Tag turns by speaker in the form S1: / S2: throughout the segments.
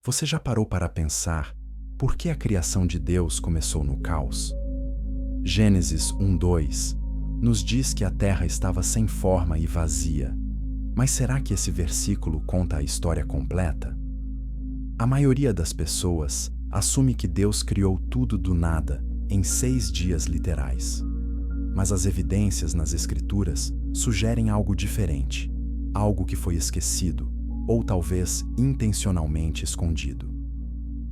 S1: Você já parou para pensar por que a criação de Deus começou no caos? Gênesis 1:2 nos diz que a terra estava sem forma e vazia. Mas será que esse versículo conta a história completa? A maioria das pessoas assume que Deus criou tudo do nada em 6 dias literais. Mas as evidências nas Escrituras sugerem algo diferente, algo que foi esquecido, ou talvez intencionalmente escondido.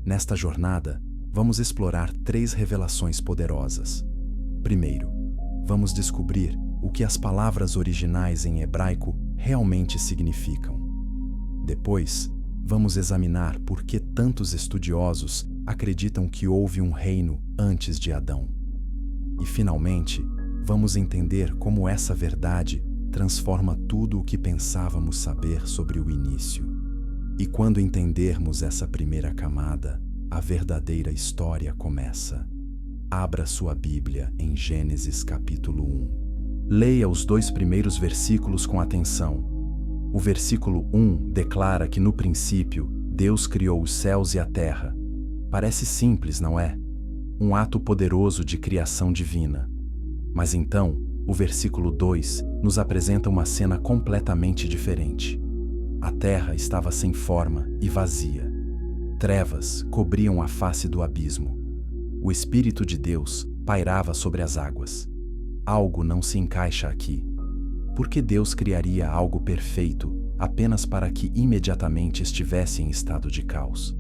S1: Nesta jornada, vamos explorar 3 revelações poderosas. Primeiro, vamos descobrir o que as palavras originais em hebraico realmente significam. Depois, vamos examinar por que tantos estudiosos acreditam que houve um reino antes de Adão. E, finalmente, vamos entender como essa verdade transforma tudo o que pensávamos saber sobre o início. E quando entendermos essa primeira camada, a verdadeira história começa. Abra sua Bíblia em Gênesis capítulo 1. Leia os 2 primeiros versículos com atenção. O versículo 1 declara que no princípio Deus criou os céus e a terra. Parece simples, não é? Um ato poderoso de criação divina. Mas então, o versículo 2 nos apresenta uma cena completamente diferente. A terra estava sem forma e vazia. Trevas cobriam a face do abismo. O Espírito de Deus pairava sobre as águas. Algo não se encaixa aqui. Por que Deus criaria algo perfeito apenas para que imediatamente estivesse em estado de caos?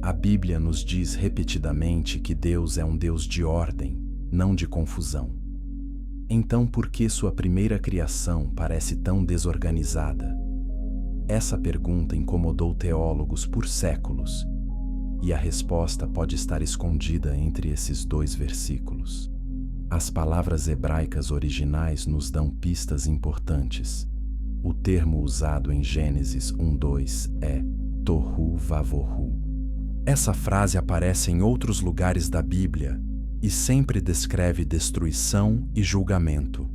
S1: A Bíblia nos diz repetidamente que Deus é um Deus de ordem, não de confusão. Então, por que sua primeira criação parece tão desorganizada? Essa pergunta incomodou teólogos por séculos, e a resposta pode estar escondida entre esses 2 versículos. As palavras hebraicas originais nos dão pistas importantes. O termo usado em Gênesis 1:2 é tohu vavohu. Essa frase aparece em outros lugares da Bíblia e sempre descreve destruição e julgamento.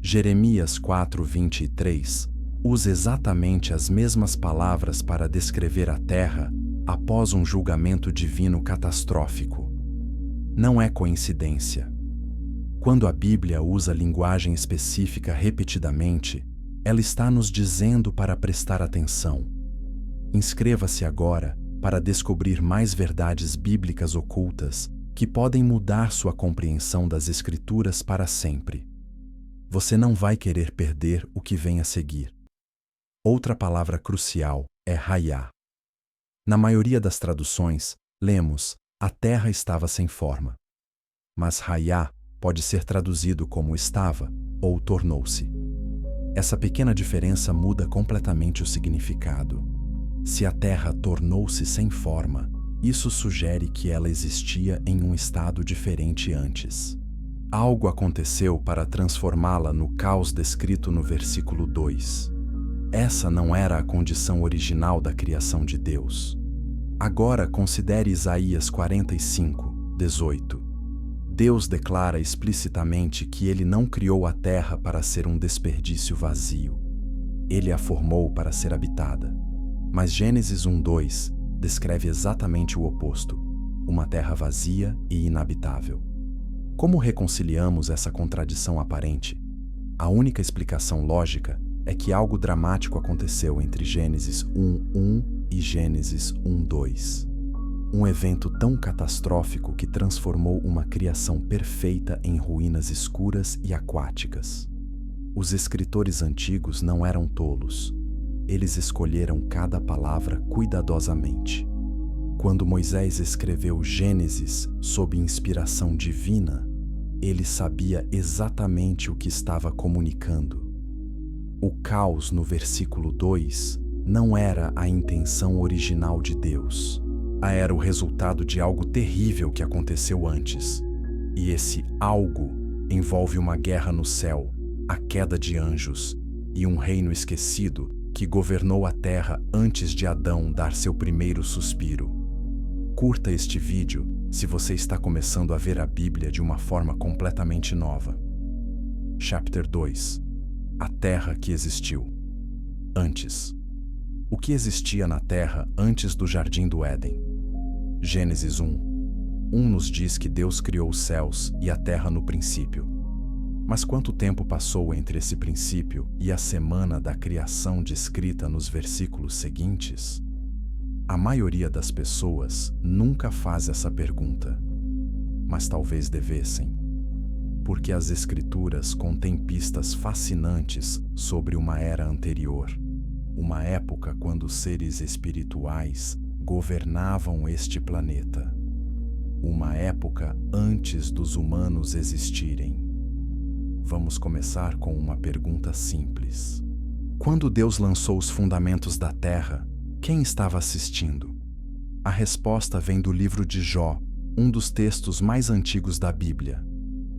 S1: Jeremias 4:23 usa exatamente as mesmas palavras para descrever a terra após um julgamento divino catastrófico. Não é coincidência. Quando a Bíblia usa linguagem específica repetidamente, ela está nos dizendo para prestar atenção. Inscreva-se agora para descobrir mais verdades bíblicas ocultas que podem mudar sua compreensão das Escrituras para sempre. Você não vai querer perder o que vem a seguir. Outra palavra crucial é Hayá. Na maioria das traduções, lemos: a terra estava sem forma. Mas Hayá pode ser traduzido como estava ou tornou-se. Essa pequena diferença muda completamente o significado. Se a terra tornou-se sem forma, isso sugere que ela existia em um estado diferente antes. Algo aconteceu para transformá-la no caos descrito no versículo 2. Essa não era a condição original da criação de Deus. Agora considere Isaías 45:18. Deus declara explicitamente que Ele não criou a terra para ser um desperdício vazio. Ele a formou para ser habitada. Mas Gênesis 1:2 descreve exatamente o oposto, uma terra vazia e inabitável. Como reconciliamos essa contradição aparente? A única explicação lógica é que algo dramático aconteceu entre Gênesis 1:1 e Gênesis 1:2. Um evento tão catastrófico que transformou uma criação perfeita em ruínas escuras e aquáticas. Os escritores antigos não eram tolos. Eles escolheram cada palavra cuidadosamente. Quando Moisés escreveu Gênesis sob inspiração divina, ele sabia exatamente o que estava comunicando. O caos no versículo 2 não era a intenção original de Deus. Era o resultado de algo terrível que aconteceu antes. E esse algo envolve uma guerra no céu, a queda de anjos e um reino esquecido que governou a terra antes de Adão dar seu primeiro suspiro. Curta este vídeo se você está começando a ver a Bíblia de uma forma completamente nova. Chapter 2. A terra que existiu. Antes. O que existia na Terra antes do Jardim do Éden? Gênesis 1 nos diz que Deus criou os céus e a terra no princípio. Mas quanto tempo passou entre esse princípio e a semana da criação descrita nos versículos seguintes? A maioria das pessoas nunca faz essa pergunta, mas talvez devessem, porque as Escrituras contêm pistas fascinantes sobre uma era anterior, uma época quando seres espirituais governavam este planeta, uma época antes dos humanos existirem. Vamos começar com uma pergunta simples. Quando Deus lançou os fundamentos da Terra, quem estava assistindo? A resposta vem do livro de Jó, um dos textos mais antigos da Bíblia.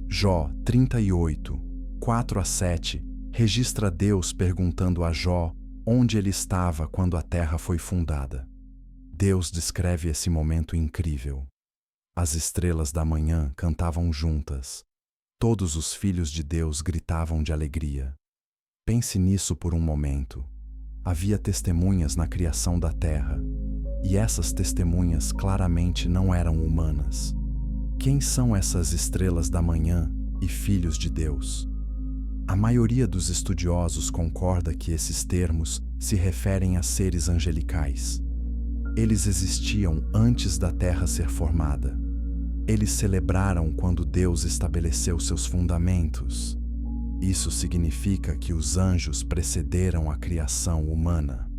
S1: Jó 38, 4-7, registra Deus perguntando a Jó onde ele estava quando a terra foi fundada. Deus descreve esse momento incrível. As estrelas da manhã cantavam juntas. Todos os filhos de Deus gritavam de alegria. Pense nisso por um momento. Havia testemunhas na criação da terra, e essas testemunhas claramente não eram humanas. Quem são essas estrelas da manhã e filhos de Deus? A maioria dos estudiosos concorda que esses termos se referem a seres angelicais. Eles existiam antes da terra ser formada. Eles celebraram quando Deus estabeleceu seus fundamentos. Isso significa que os anjos precederam a criação humana.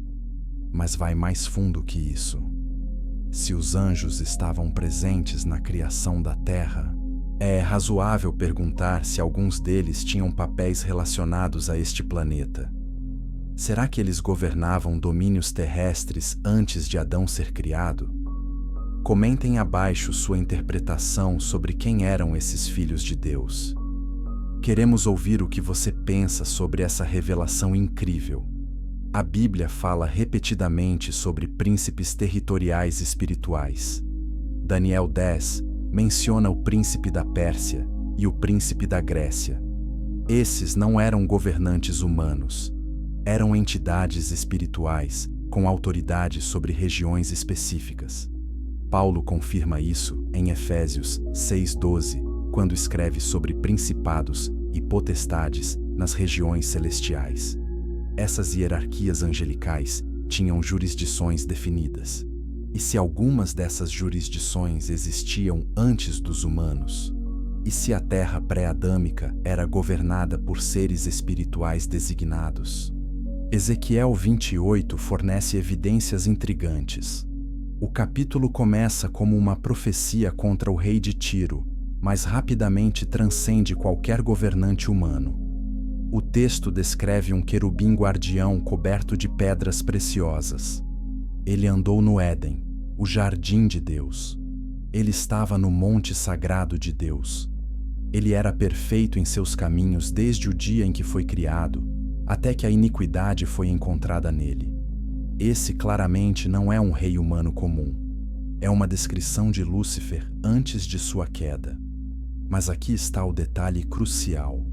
S1: Mas vai mais fundo que isso. Se os anjos estavam presentes na criação da terra, é razoável perguntar se alguns deles tinham papéis relacionados a este planeta. Será que eles governavam domínios terrestres antes de Adão ser criado? Comentem abaixo sua interpretação sobre quem eram esses filhos de Deus. Queremos ouvir o que você pensa sobre essa revelação incrível. A Bíblia fala repetidamente sobre príncipes territoriais espirituais. Daniel 10 menciona o príncipe da Pérsia e o príncipe da Grécia. Esses não eram governantes humanos. Eram entidades espirituais com autoridade sobre regiões específicas. Paulo confirma isso em Efésios 6:12, quando escreve sobre principados e potestades nas regiões celestiais. Essas hierarquias angelicais tinham jurisdições definidas. E se algumas dessas jurisdições existiam antes dos humanos? E se a terra pré-adâmica era governada por seres espirituais designados? Ezequiel 28 fornece evidências intrigantes. O capítulo começa como uma profecia contra o rei de Tiro, mas rapidamente transcende qualquer governante humano. O texto descreve um querubim guardião coberto de pedras preciosas. Ele andou no Éden, o jardim de Deus. Ele estava no monte sagrado de Deus. Ele era perfeito em seus caminhos desde o dia em que foi criado, até que a iniquidade foi encontrada nele. Esse claramente não é um rei humano comum. É uma descrição de Lúcifer antes de sua queda. Mas aqui está o detalhe crucial.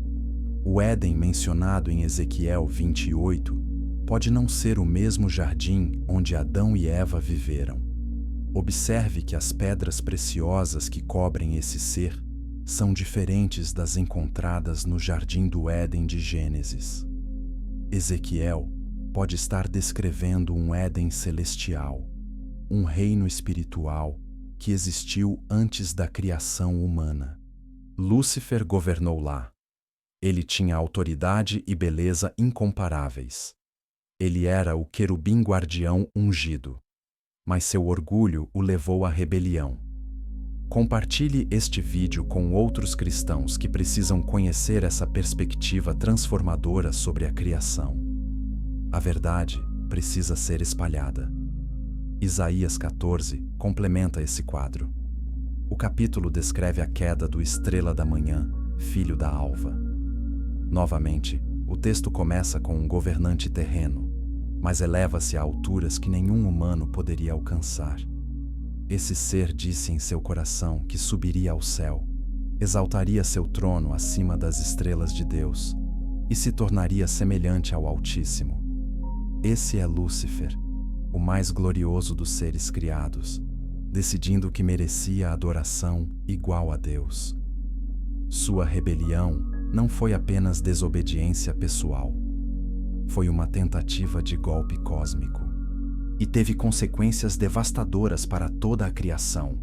S1: O Éden mencionado em Ezequiel 28 pode não ser o mesmo jardim onde Adão e Eva viveram. Observe que as pedras preciosas que cobrem esse ser são diferentes das encontradas no jardim do Éden de Gênesis. Ezequiel pode estar descrevendo um Éden celestial, um reino espiritual que existiu antes da criação humana. Lúcifer governou lá. Ele tinha autoridade e beleza incomparáveis. Ele era o querubim guardião ungido, mas seu orgulho o levou à rebelião. Compartilhe este vídeo com outros cristãos que precisam conhecer essa perspectiva transformadora sobre a criação. A verdade precisa ser espalhada. Isaías 14 complementa esse quadro. O capítulo descreve a queda do Estrela da Manhã, filho da Alva. Novamente, o texto começa com um governante terreno, mas eleva-se a alturas que nenhum humano poderia alcançar. Esse ser disse em seu coração que subiria ao céu, exaltaria seu trono acima das estrelas de Deus e se tornaria semelhante ao Altíssimo. Esse é Lúcifer, o mais glorioso dos seres criados, decidindo que merecia adoração igual a Deus. Sua rebelião não foi apenas desobediência pessoal. Foi uma tentativa de golpe cósmico e teve consequências devastadoras para toda a criação.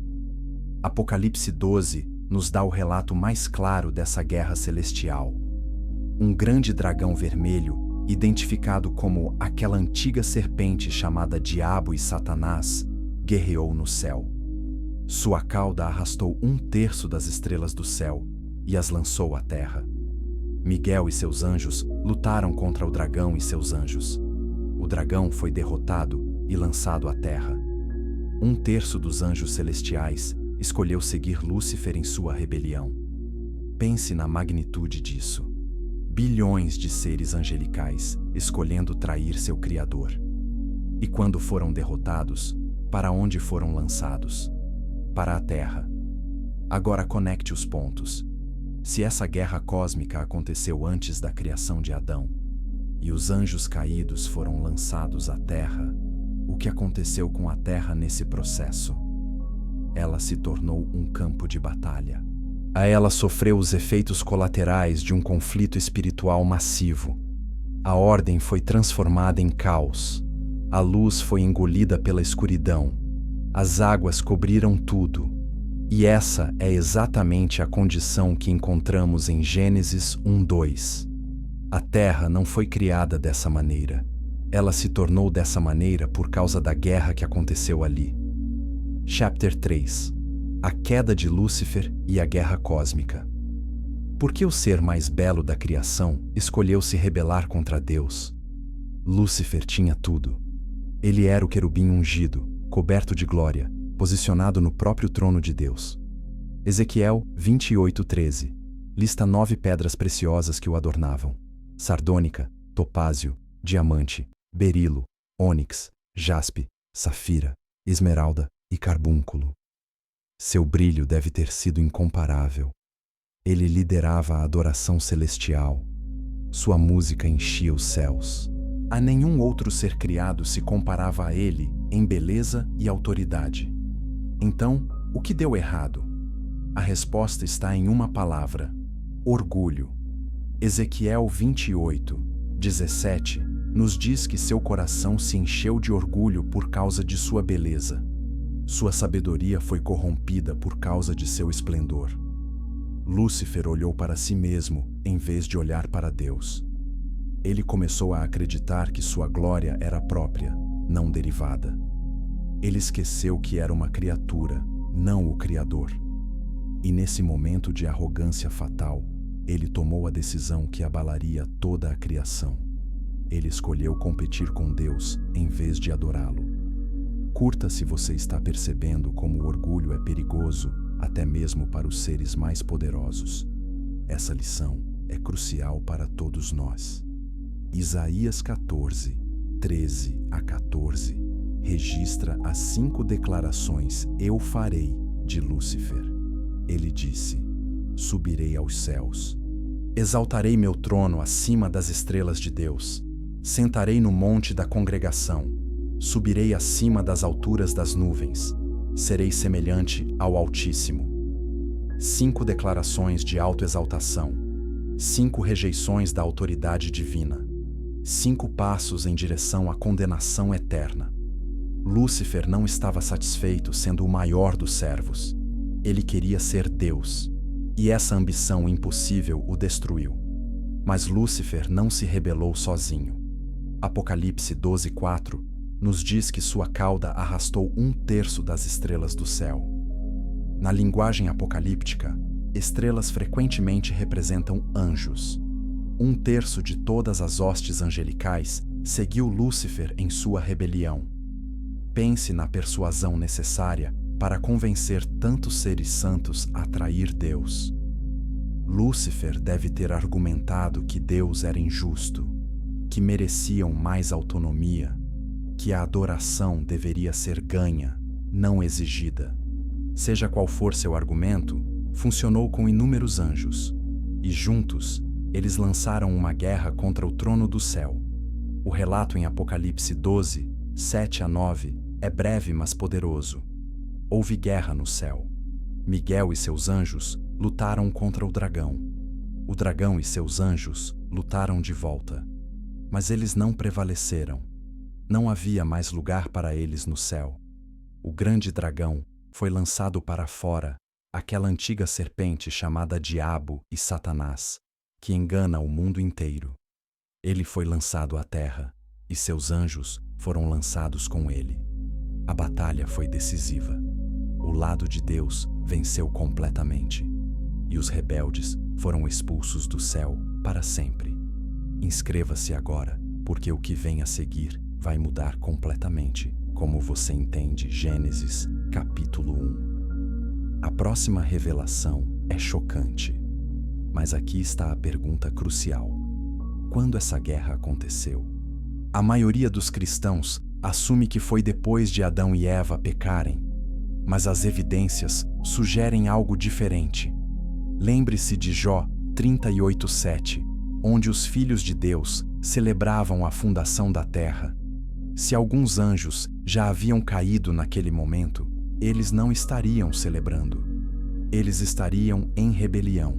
S1: Apocalipse 12 nos dá o relato mais claro dessa guerra celestial. Um grande dragão vermelho, identificado como aquela antiga serpente chamada Diabo e Satanás, guerreou no céu. Sua cauda arrastou 1/3 das estrelas do céu e as lançou à terra. Miguel e seus anjos lutaram contra o dragão e seus anjos. O dragão foi derrotado e lançado à terra. 1/3 dos anjos celestiais escolheu seguir Lúcifer em sua rebelião. Pense na magnitude disso. Bilhões de seres angelicais escolhendo trair seu Criador. E quando foram derrotados, para onde foram lançados? Para a terra. Agora conecte os pontos. Se essa guerra cósmica aconteceu antes da criação de Adão, e os anjos caídos foram lançados à terra, o que aconteceu com a terra nesse processo? Ela se tornou um campo de batalha. A ela sofreu os efeitos colaterais de um conflito espiritual massivo. A ordem foi transformada em caos. A luz foi engolida pela escuridão. As águas cobriram tudo. E essa é exatamente a condição que encontramos em Gênesis 1:2. A terra não foi criada dessa maneira. Ela se tornou dessa maneira por causa da guerra que aconteceu ali. Chapter 3. A queda de Lúcifer e a guerra cósmica. Por que o ser mais belo da criação escolheu se rebelar contra Deus? Lúcifer tinha tudo. Ele era o querubim ungido, coberto de glória, posicionado no próprio trono de Deus. Ezequiel 28:13 lista 9 pedras preciosas que o adornavam: sardônica, topázio, diamante, berilo, ônix, jaspe, safira, esmeralda e carbúnculo. Seu brilho deve ter sido incomparável. Ele liderava a adoração celestial. Sua música enchia os céus. A nenhum outro ser criado se comparava a ele em beleza e autoridade. Então, o que deu errado? A resposta está em uma palavra: orgulho. Ezequiel 28:17 nos diz que seu coração se encheu de orgulho por causa de sua beleza. Sua sabedoria foi corrompida por causa de seu esplendor. Lúcifer olhou para si mesmo em vez de olhar para Deus. Ele começou a acreditar que sua glória era própria, não derivada. Ele esqueceu que era uma criatura, não o Criador. E nesse momento de arrogância fatal, ele tomou a decisão que abalaria toda a criação. Ele escolheu competir com Deus em vez de adorá-lo. Curta se você está percebendo como o orgulho é perigoso, até mesmo para os seres mais poderosos. Essa lição é crucial para todos nós. Isaías 14:13-14 registra as 5 declarações "eu farei" de Lúcifer. Ele disse: subirei aos céus, exaltarei meu trono acima das estrelas de Deus, sentarei no monte da congregação, subirei acima das alturas das nuvens, serei semelhante ao Altíssimo. 5 declarações de autoexaltação, 5 rejeições da autoridade divina, 5 passos em direção à condenação eterna. Lúcifer não estava satisfeito sendo o maior dos servos. Ele queria ser Deus, e essa ambição impossível o destruiu. Mas Lúcifer não se rebelou sozinho. Apocalipse 12:4 nos diz que sua cauda arrastou 1/3 das estrelas do céu. Na linguagem apocalíptica, estrelas frequentemente representam anjos. 1/3 de todas as hostes angelicais seguiu Lúcifer em sua rebelião. Pense na persuasão necessária para convencer tantos seres santos a trair Deus. Lúcifer deve ter argumentado que Deus era injusto, que mereciam mais autonomia, que a adoração deveria ser ganha, não exigida. Seja qual for seu argumento, funcionou com inúmeros anjos, e juntos, eles lançaram uma guerra contra o trono do céu. O relato em Apocalipse 12 7-9, é breve mas poderoso. Houve guerra no céu. Miguel e seus anjos lutaram contra o dragão. O dragão e seus anjos lutaram de volta. Mas eles não prevaleceram. Não havia mais lugar para eles no céu. O grande dragão foi lançado para fora, aquela antiga serpente chamada Diabo e Satanás, que engana o mundo inteiro. Ele foi lançado à terra, e seus anjos foram lançados com ele. A batalha foi decisiva. O lado de Deus venceu completamente, e os rebeldes foram expulsos do céu para sempre. Inscreva-se agora, porque o que vem a seguir vai mudar completamente como você entende Gênesis, capítulo 1. A próxima revelação é chocante. Mas aqui está a pergunta crucial. Quando essa guerra aconteceu? A maioria dos cristãos assume que foi depois de Adão e Eva pecarem, mas as evidências sugerem algo diferente. Lembre-se de Jó 38:7, onde os filhos de Deus celebravam a fundação da terra. Se alguns anjos já haviam caído naquele momento, eles não estariam celebrando. Eles estariam em rebelião.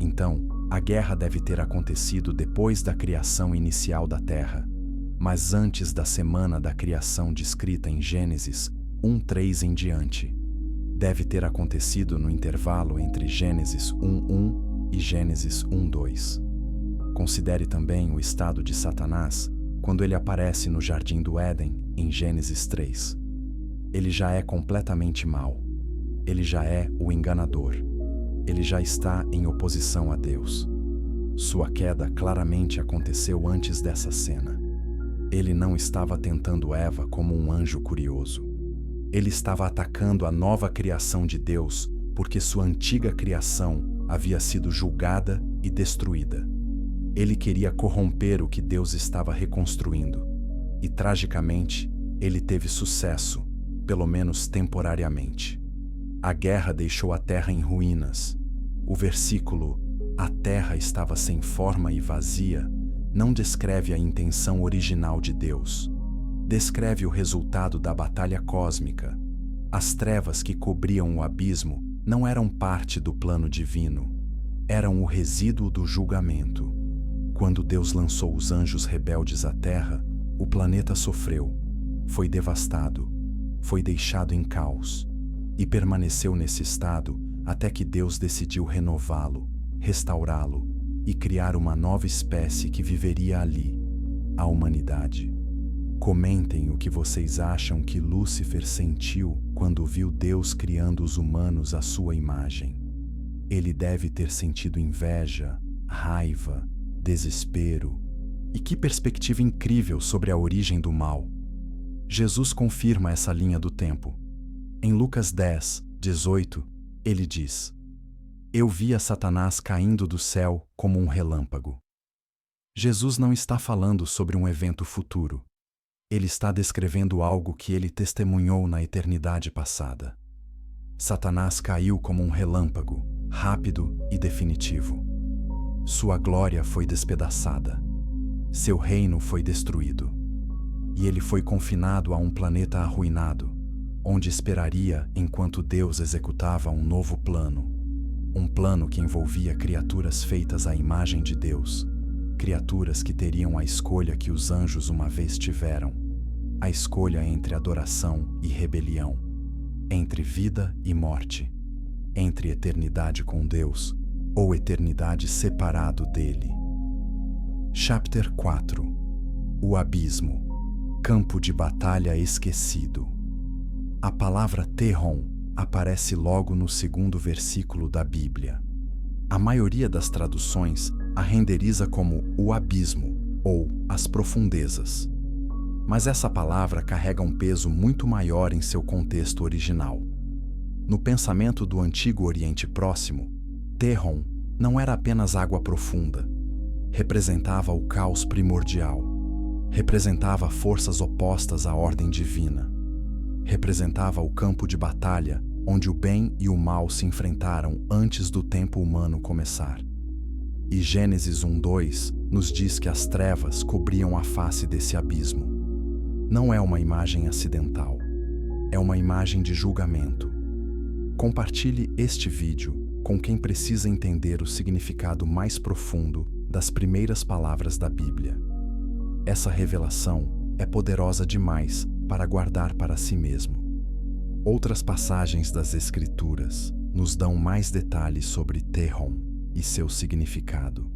S1: Então, a guerra deve ter acontecido depois da criação inicial da terra, mas antes da semana da criação descrita em Gênesis 1:3 em diante. Deve ter acontecido no intervalo entre Gênesis 1:1 e Gênesis 1:2. Considere também o estado de Satanás quando ele aparece no Jardim do Éden, em Gênesis 3. Ele já é completamente mau. Ele já é o enganador. Ele já está em oposição a Deus. Sua queda claramente aconteceu antes dessa cena. Ele não estava tentando Eva como um anjo curioso. Ele estava atacando a nova criação de Deus porque sua antiga criação havia sido julgada e destruída. Ele queria corromper o que Deus estava reconstruindo. E, tragicamente, ele teve sucesso, pelo menos temporariamente. A guerra deixou a terra em ruínas. O versículo "a terra estava sem forma e vazia" não descreve a intenção original de Deus. Descreve o resultado da batalha cósmica. As trevas que cobriam o abismo não eram parte do plano divino. Eram o resíduo do julgamento. Quando Deus lançou os anjos rebeldes à terra, o planeta sofreu, foi devastado, foi deixado em caos e permaneceu nesse estado até que Deus decidiu renová-lo, restaurá-lo e criar uma nova espécie que viveria ali, a humanidade. Comentem o que vocês acham que Lúcifer sentiu quando viu Deus criando os humanos à sua imagem. Ele deve ter sentido inveja, raiva, desespero. E que perspectiva incrível sobre a origem do mal. Jesus confirma essa linha do tempo. Em Lucas 10:18, ele diz: "Eu via Satanás caindo do céu como um relâmpago." Jesus não está falando sobre um evento futuro. Ele está descrevendo algo que ele testemunhou na eternidade passada. Satanás caiu como um relâmpago, rápido e definitivo. Sua glória foi despedaçada. Seu reino foi destruído. E ele foi confinado a um planeta arruinado, onde esperaria enquanto Deus executava um novo plano. Um plano que envolvia criaturas feitas à imagem de Deus, criaturas que teriam a escolha que os anjos uma vez tiveram, a escolha entre adoração e rebelião, entre vida e morte, entre eternidade com Deus ou eternidade separado dele. Chapter 4. O abismo. Campo de batalha esquecido. A palavra Tehom aparece logo no segundo versículo da Bíblia. A maioria das traduções a renderiza como o abismo ou as profundezas. Mas essa palavra carrega um peso muito maior em seu contexto original. No pensamento do Antigo Oriente Próximo, Tehom não era apenas água profunda. Representava o caos primordial. Representava forças opostas à ordem divina. Representava o campo de batalha onde o bem e o mal se enfrentaram antes do tempo humano começar. E Gênesis 1:2 nos diz que as trevas cobriam a face desse abismo. não é uma imagem acidental, é uma imagem de julgamento. Compartilhe este vídeo com quem precisa entender o significado mais profundo das primeiras palavras da Bíblia. Essa revelação é poderosa demais para guardar para si mesmo. Outras passagens das Escrituras nos dão mais detalhes sobre Tehom e seu significado.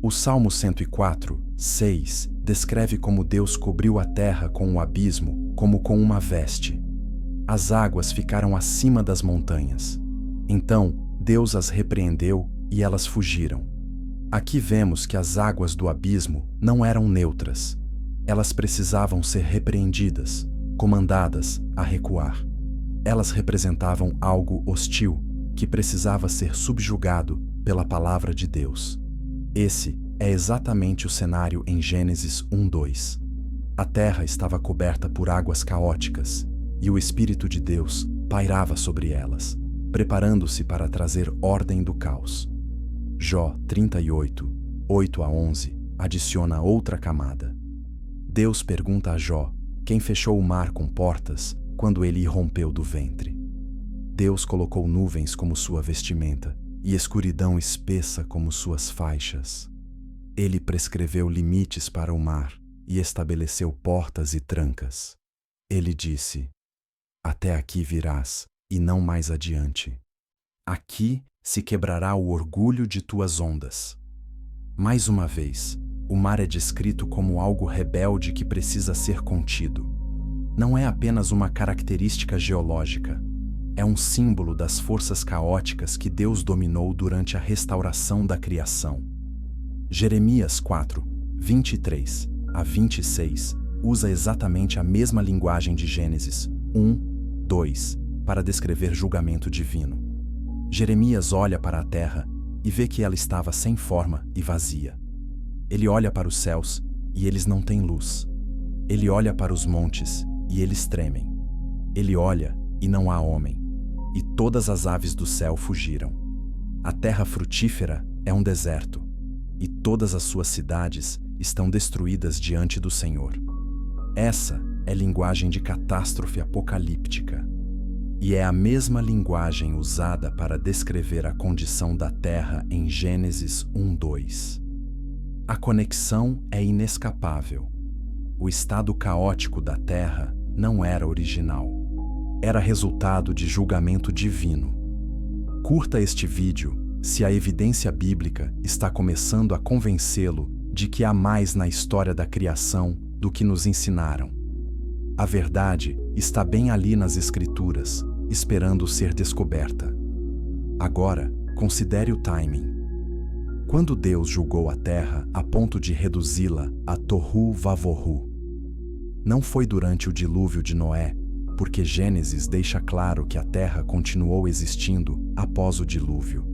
S1: O Salmo 104, 6 descreve como Deus cobriu a terra com o abismo como com uma veste. As águas ficaram acima das montanhas. Então, Deus as repreendeu e elas fugiram. Aqui vemos que as águas do abismo não eram neutras. Elas precisavam ser repreendidas, comandadas a recuar. Elas representavam algo hostil que precisava ser subjugado pela palavra de Deus. Esse é exatamente o cenário em Gênesis 1:2. A terra estava coberta por águas caóticas e o Espírito de Deus pairava sobre elas, preparando-se para trazer ordem do caos. Jó 38, 8-11 adiciona outra camada. Deus pergunta a Jó quem fechou o mar com portas quando ele irrompeu do ventre. Deus colocou nuvens como sua vestimenta e escuridão espessa como suas faixas. Ele prescreveu limites para o mar e estabeleceu portas e trancas. Ele disse: até aqui virás e não mais adiante. Aqui se quebrará o orgulho de tuas ondas. Mais uma vez, o mar é descrito como algo rebelde que precisa ser contido. Não é apenas uma característica geológica, é um símbolo das forças caóticas que Deus dominou durante a restauração da criação. Jeremias 4, 23-26 usa exatamente a mesma linguagem de Gênesis 1, 2 para descrever julgamento divino. Jeremias olha para a terra e vê que ela estava sem forma e vazia. Ele olha para os céus e eles não têm luz. Ele olha para os montes e eles tremem. Ele olha e não há homem, e todas as aves do céu fugiram. A terra frutífera é um deserto, e todas as suas cidades estão destruídas diante do Senhor. Essa é linguagem de catástrofe apocalíptica, e é a mesma linguagem usada para descrever a condição da terra em Gênesis 1:2. A conexão é inescapável. O estado caótico da terra não era original. Era resultado de julgamento divino. Curta este vídeo se a evidência bíblica está começando a convencê-lo de que há mais na história da criação do que nos ensinaram. A verdade está bem ali nas Escrituras, esperando ser descoberta. Agora, considere o timing. Quando Deus julgou a terra a ponto de reduzi-la a tohu vavohu, não foi durante o dilúvio de Noé, porque Gênesis deixa claro que a terra continuou existindo após o dilúvio.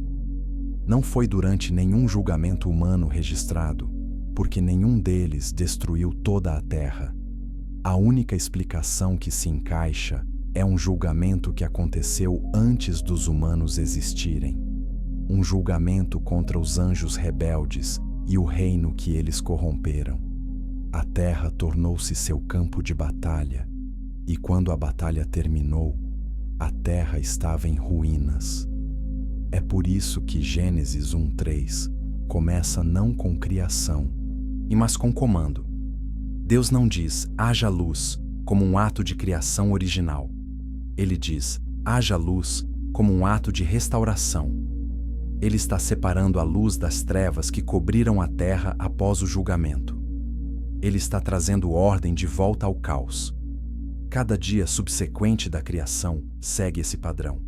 S1: Não foi durante nenhum julgamento humano registrado, porque nenhum deles destruiu toda a terra. A única explicação que se encaixa é um julgamento que aconteceu antes dos humanos existirem. Um julgamento contra os anjos rebeldes e o reino que eles corromperam. A terra tornou-se seu campo de batalha, e quando a batalha terminou, a terra estava em ruínas. É por isso que Gênesis 1:3 começa não com criação, mas com comando. Deus não diz haja luz como um ato de criação original. Ele diz haja luz como um ato de restauração. Ele está separando a luz das trevas que cobriram a terra após o julgamento. Ele está trazendo ordem de volta ao caos. Cada dia subsequente da criação segue esse padrão.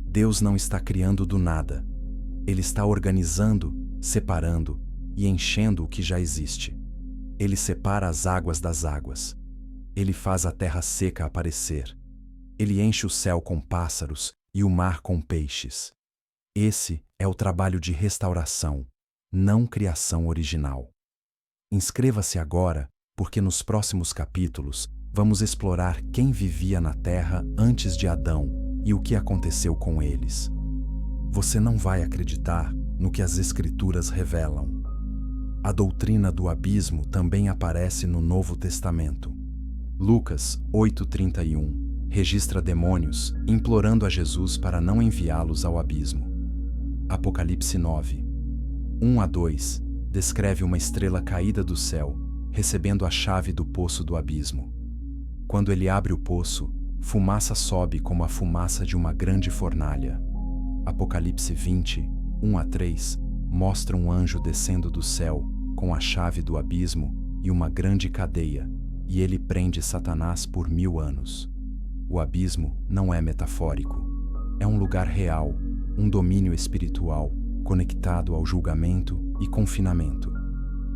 S1: Deus não está criando do nada. Ele está organizando, separando e enchendo o que já existe. Ele separa as águas das águas. Ele faz a terra seca aparecer. Ele enche o céu com pássaros e o mar com peixes. Esse é o trabalho de restauração, não criação original. Inscreva-se agora, porque nos próximos capítulos vamos explorar quem vivia na terra antes de Adão e o que aconteceu com eles. Você não vai acreditar no que as Escrituras revelam. A doutrina do abismo também aparece no Novo Testamento. Lucas 8:31 registra demônios implorando a Jesus para não enviá-los ao abismo. Apocalipse 9, 1-2 descreve uma estrela caída do céu, recebendo a chave do poço do abismo. Quando ele abre o poço, fumaça sobe como a fumaça de uma grande fornalha. Apocalipse 20, 1-3 mostra um anjo descendo do céu com a chave do abismo e uma grande cadeia, e ele prende Satanás por 1000 anos. O abismo não é metafórico. É um lugar real, um domínio espiritual, conectado ao julgamento e confinamento.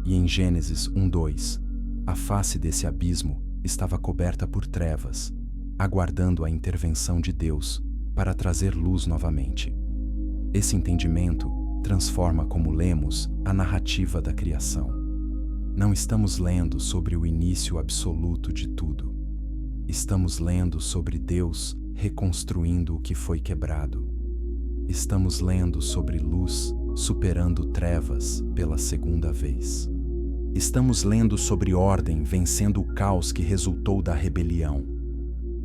S1: E em Gênesis 1:2, a face desse abismo estava coberta por trevas, aguardando a intervenção de Deus para trazer luz novamente. Esse entendimento transforma, como lemos, a narrativa da criação. Não estamos lendo sobre o início absoluto de tudo. Estamos lendo sobre Deus reconstruindo o que foi quebrado. Estamos lendo sobre luz superando trevas pela segunda vez. Estamos lendo sobre ordem vencendo o caos que resultou da rebelião.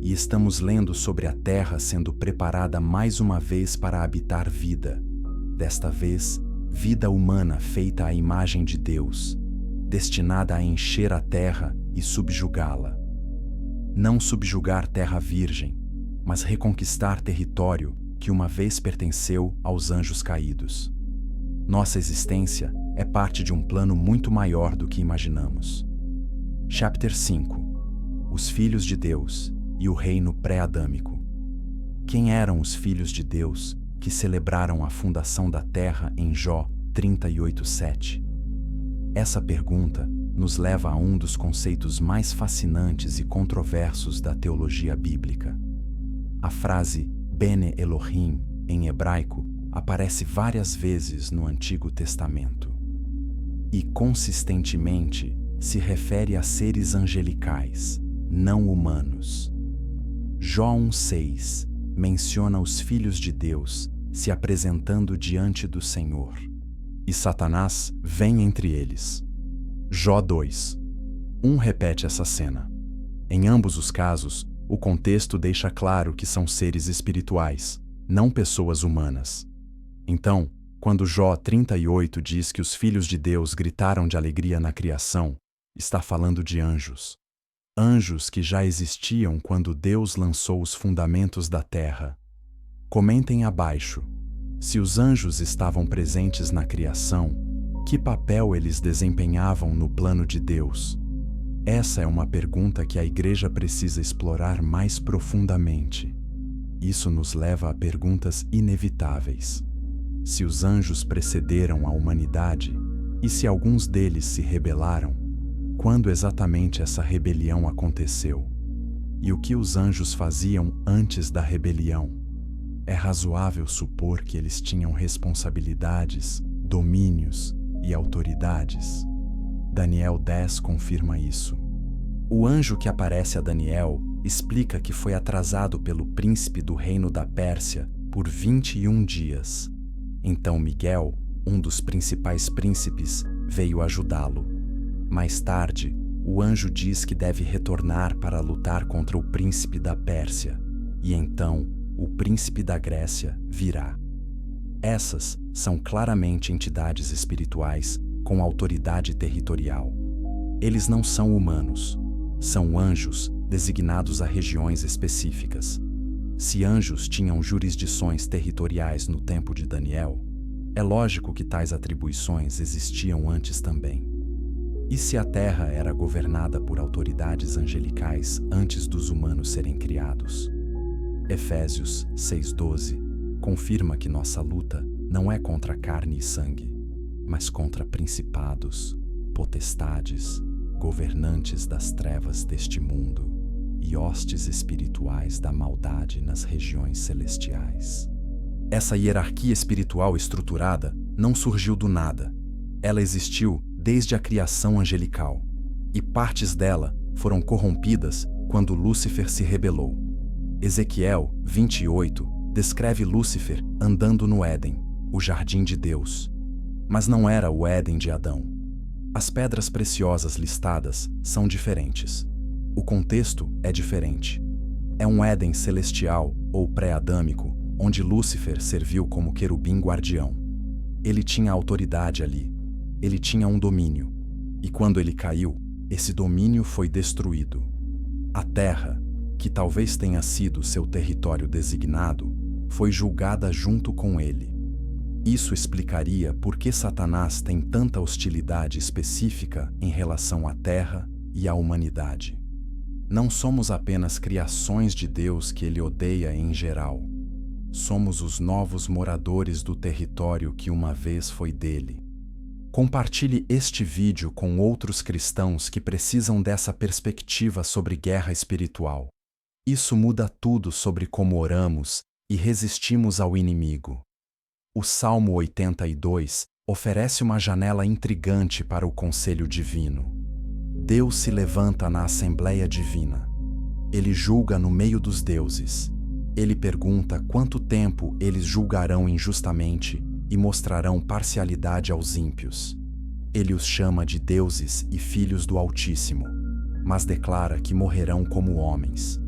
S1: E estamos lendo sobre a terra sendo preparada mais uma vez para habitar vida. Desta vez, vida humana feita à imagem de Deus, destinada a encher a terra e subjugá-la. Não subjugar terra virgem, mas reconquistar território que uma vez pertenceu aos anjos caídos. Nossa existência é parte de um plano muito maior do que imaginamos. Chapter 5. Os Filhos de Deus e o Reino Pré-Adâmico. Quem eram os filhos de Deus que celebraram a fundação da terra em Jó 38:7? Essa pergunta nos leva a um dos conceitos mais fascinantes e controversos da teologia bíblica. A frase Bene Elohim, em hebraico, aparece várias vezes no Antigo Testamento. E consistentemente se refere a seres angelicais, não humanos. Jó 1:6 menciona os filhos de Deus se apresentando diante do Senhor. E Satanás vem entre eles. Jó 2:1 repete essa cena. Em ambos os casos, o contexto deixa claro que são seres espirituais, não pessoas humanas. Então, quando Jó 38 diz que os filhos de Deus gritaram de alegria na criação, está falando de anjos. Anjos que já existiam quando Deus lançou os fundamentos da terra. Comentem abaixo. Se os anjos estavam presentes na criação, que papel eles desempenhavam no plano de Deus? Essa é uma pergunta que a Igreja precisa explorar mais profundamente. Isso nos leva a perguntas inevitáveis. Se os anjos precederam a humanidade, e se alguns deles se rebelaram, quando exatamente essa rebelião aconteceu? E o que os anjos faziam antes da rebelião? É razoável supor que eles tinham responsabilidades, domínios e autoridades. Daniel 10 confirma isso. O anjo que aparece a Daniel explica que foi atrasado pelo príncipe do reino da Pérsia por 21 dias. Então Miguel, um dos principais príncipes, veio ajudá-lo. Mais tarde, o anjo diz que deve retornar para lutar contra o príncipe da Pérsia, e então o príncipe da Grécia virá. Essas são claramente entidades espirituais com autoridade territorial. Eles não são humanos, são anjos designados a regiões específicas. Se anjos tinham jurisdições territoriais no tempo de Daniel, é lógico que tais atribuições existiam antes também. E se a Terra era governada por autoridades angelicais antes dos humanos serem criados? Efésios 6:12 confirma que nossa luta não é contra carne e sangue, mas contra principados, potestades, governantes das trevas deste mundo e hostes espirituais da maldade nas regiões celestiais. Essa hierarquia espiritual estruturada não surgiu do nada. Ela existiu desde a criação angelical, e partes dela foram corrompidas quando Lúcifer se rebelou. Ezequiel 28 descreve Lúcifer andando no Éden, o jardim de Deus. Mas não era o Éden de Adão. As pedras preciosas listadas são diferentes. O contexto é diferente. É um Éden celestial ou pré-adâmico, onde Lúcifer serviu como querubim guardião. Ele tinha autoridade ali. Ele tinha um domínio. E quando ele caiu, esse domínio foi destruído. A terra, que talvez tenha sido seu território designado, foi julgada junto com ele. Isso explicaria por que Satanás tem tanta hostilidade específica em relação à terra e à humanidade. Não somos apenas criações de Deus que ele odeia em geral. Somos os novos moradores do território que uma vez foi dele. Compartilhe este vídeo com outros cristãos que precisam dessa perspectiva sobre guerra espiritual. Isso muda tudo sobre como oramos e resistimos ao inimigo. O Salmo 82 oferece uma janela intrigante para o conselho divino. Deus se levanta na Assembleia Divina. Ele julga no meio dos deuses. Ele pergunta quanto tempo eles julgarão injustamente e mostrarão parcialidade aos ímpios. Ele os chama de deuses e filhos do Altíssimo, mas declara que morrerão como homens.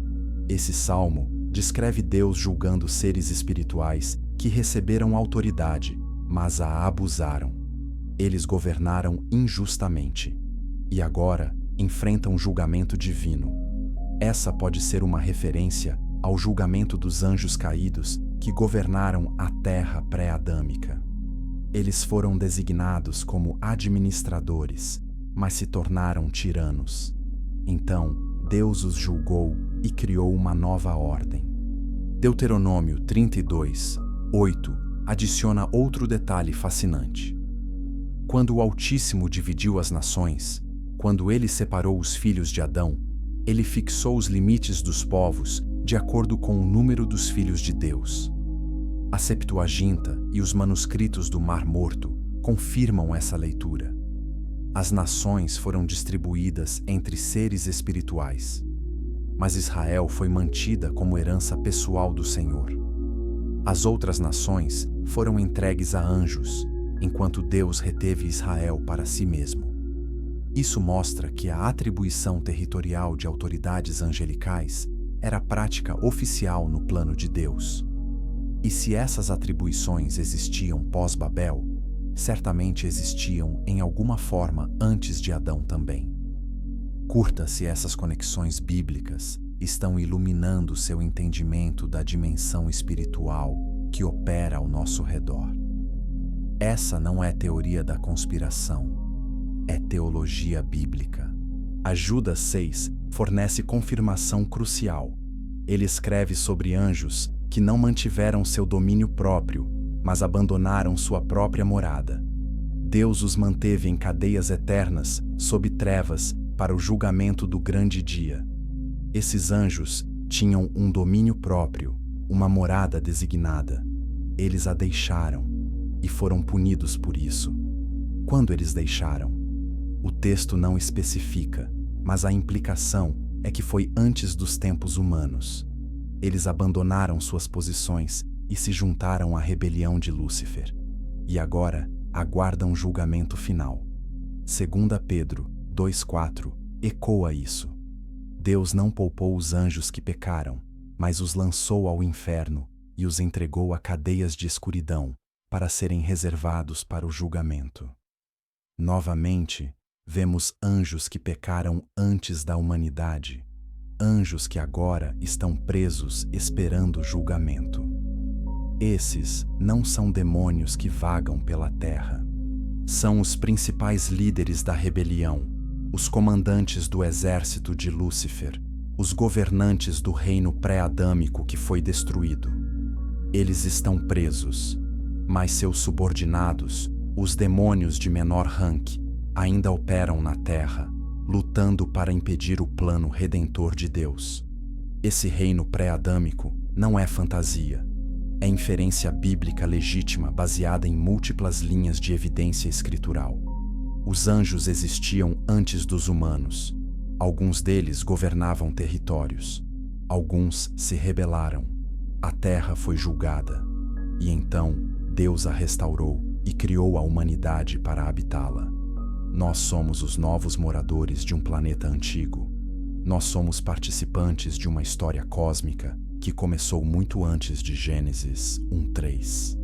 S1: Esse salmo descreve Deus julgando seres espirituais que receberam autoridade, mas a abusaram. Eles governaram injustamente e agora enfrentam julgamento divino. Essa pode ser uma referência ao julgamento dos anjos caídos que governaram a terra pré-adâmica. Eles foram designados como administradores, mas se tornaram tiranos. Então, Deus os julgou e criou uma nova ordem. Deuteronômio 32, 8 adiciona outro detalhe fascinante. Quando o Altíssimo dividiu as nações, quando ele separou os filhos de Adão, ele fixou os limites dos povos de acordo com o número dos filhos de Deus. A Septuaginta e os manuscritos do Mar Morto confirmam essa leitura. As nações foram distribuídas entre seres espirituais, mas Israel foi mantida como herança pessoal do Senhor. As outras nações foram entregues a anjos, enquanto Deus reteve Israel para si mesmo. Isso mostra que a atribuição territorial de autoridades angelicais era prática oficial no plano de Deus. E se essas atribuições existiam pós-Babel, certamente existiam em alguma forma antes de Adão também. Curta se essas conexões bíblicas estão iluminando seu entendimento da dimensão espiritual que opera ao nosso redor. Essa não é teoria da conspiração. É teologia bíblica. A Judas 6 fornece confirmação crucial. Ele escreve sobre anjos que não mantiveram seu domínio próprio, mas abandonaram sua própria morada. Deus os manteve em cadeias eternas, sob trevas, para o julgamento do grande dia. Esses anjos tinham um domínio próprio, uma morada designada. Eles a deixaram e foram punidos por isso. Quando eles deixaram? O texto não especifica, mas a implicação é que foi antes dos tempos humanos. Eles abandonaram suas posições e se juntaram à rebelião de Lúcifer. E agora aguardam julgamento final. 2 Pedro 2,4 ecoa isso. Deus não poupou os anjos que pecaram, mas os lançou ao inferno e os entregou a cadeias de escuridão para serem reservados para o julgamento. Novamente, vemos anjos que pecaram antes da humanidade, anjos que agora estão presos esperando julgamento. Esses não são demônios que vagam pela terra. São os principais líderes da rebelião, os comandantes do exército de Lúcifer, os governantes do reino pré-adâmico que foi destruído. Eles estão presos, mas seus subordinados, os demônios de menor rank, ainda operam na terra, lutando para impedir o plano redentor de Deus. Esse reino pré-adâmico não é fantasia. É inferência bíblica legítima baseada em múltiplas linhas de evidência escritural. Os anjos existiam antes dos humanos. Alguns deles governavam territórios. Alguns se rebelaram. A terra foi julgada. E então, Deus a restaurou e criou a humanidade para habitá-la. Nós somos os novos moradores de um planeta antigo. Nós somos participantes de uma história cósmica que começou muito antes de Gênesis 1:3.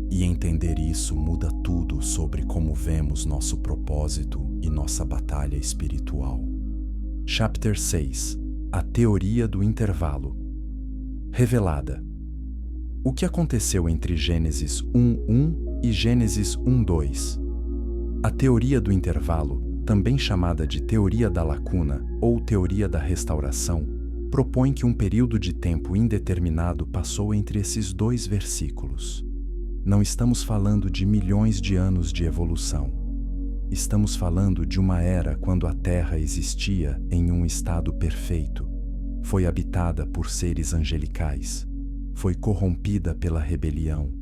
S1: E entender isso muda tudo sobre como vemos nosso propósito e nossa batalha espiritual. Chapter 6. A teoria do intervalo. Revelada. O que aconteceu entre Gênesis 1:1 e Gênesis 1:2? A teoria do intervalo, também chamada de teoria da lacuna ou teoria da restauração, propõe que um período de tempo indeterminado passou entre esses dois versículos. Não estamos falando de milhões de anos de evolução. Estamos falando de uma era quando a Terra existia em um estado perfeito, foi habitada por seres angelicais, foi corrompida pela rebelião,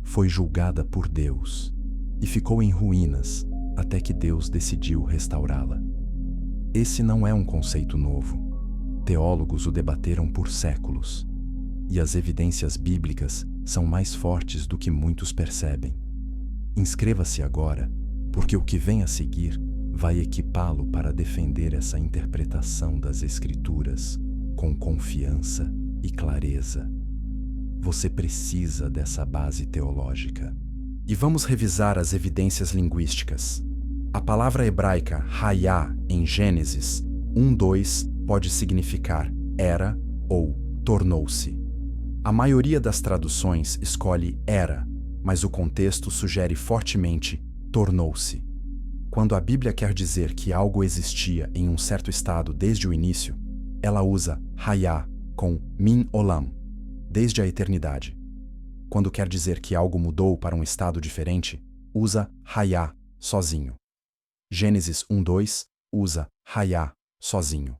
S1: foi julgada por Deus e ficou em ruínas até que Deus decidiu restaurá-la. Esse não é um conceito novo. Teólogos o debateram por séculos, e as evidências bíblicas são mais fortes do que muitos percebem. Inscreva-se agora, porque o que vem a seguir vai equipá-lo para defender essa interpretação das Escrituras com confiança e clareza. Você precisa dessa base teológica. E vamos revisar as evidências linguísticas. A palavra hebraica hayá em Gênesis 1:2 pode significar era ou tornou-se. A maioria das traduções escolhe era, mas o contexto sugere fortemente tornou-se. Quando a Bíblia quer dizer que algo existia em um certo estado desde o início, ela usa hayá com min olam, desde a eternidade. Quando quer dizer que algo mudou para um estado diferente, usa hayá sozinho. Gênesis 1:2 usa hayá sozinho.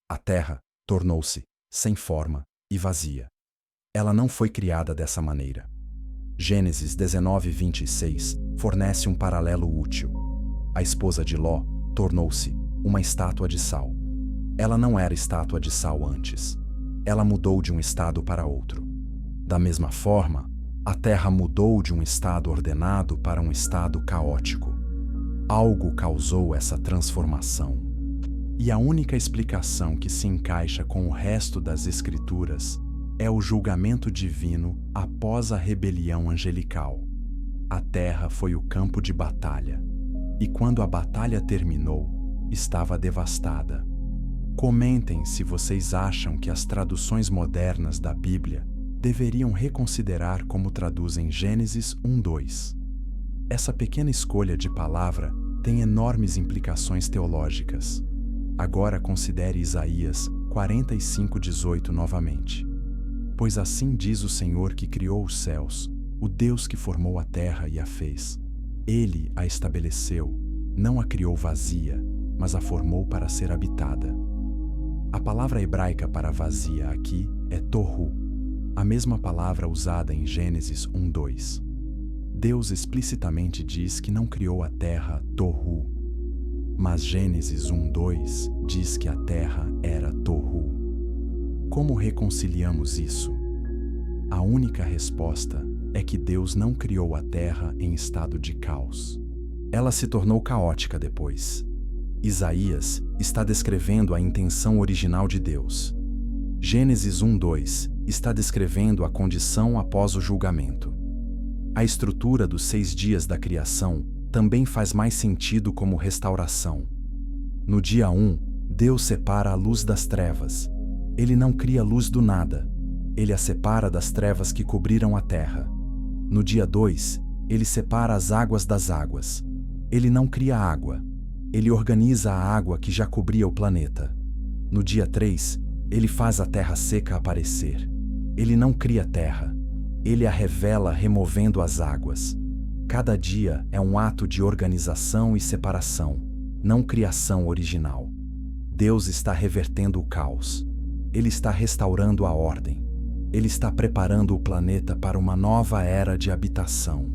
S1: A terra tornou-se sem forma e vazia. Ela não foi criada dessa maneira. Gênesis 19:26 fornece um paralelo útil. A esposa de Ló tornou-se uma estátua de sal. Ela não era estátua de sal antes. Ela mudou de um estado para outro. Da mesma forma, a terra mudou de um estado ordenado para um estado caótico. Algo causou essa transformação. E a única explicação que se encaixa com o resto das Escrituras é o julgamento divino após a rebelião angelical. A terra foi o campo de batalha. E quando a batalha terminou, estava devastada. Comentem se vocês acham que as traduções modernas da Bíblia deveriam reconsiderar como traduzem Gênesis 1:2. Essa pequena escolha de palavra tem enormes implicações teológicas. Agora considere Isaías 45:18 novamente. Pois assim diz o Senhor que criou os céus, o Deus que formou a terra e a fez. Ele a estabeleceu, não a criou vazia, mas a formou para ser habitada. A palavra hebraica para vazia aqui é tohu, a mesma palavra usada em Gênesis 1:2. Deus explicitamente diz que não criou a terra tohu, mas Gênesis 1:2 diz que a terra era tohu. Como reconciliamos isso? A única resposta é que Deus não criou a terra em estado de caos. Ela se tornou caótica depois. Isaías está descrevendo a intenção original de Deus. Gênesis 1:2 está descrevendo a condição após o julgamento. A estrutura dos 6 dias da criação também faz mais sentido como restauração. No dia 1, Deus separa a luz das trevas. Ele não cria luz do nada. Ele a separa das trevas que cobriram a terra. No dia 2, ele separa as águas das águas. Ele não cria água. Ele organiza a água que já cobria o planeta. No dia 3, ele faz a terra seca aparecer. Ele não cria terra. Ele a revela removendo as águas. Cada dia é um ato de organização e separação, não criação original. Deus está revertendo o caos. Ele está restaurando a ordem. Ele está preparando o planeta para uma nova era de habitação.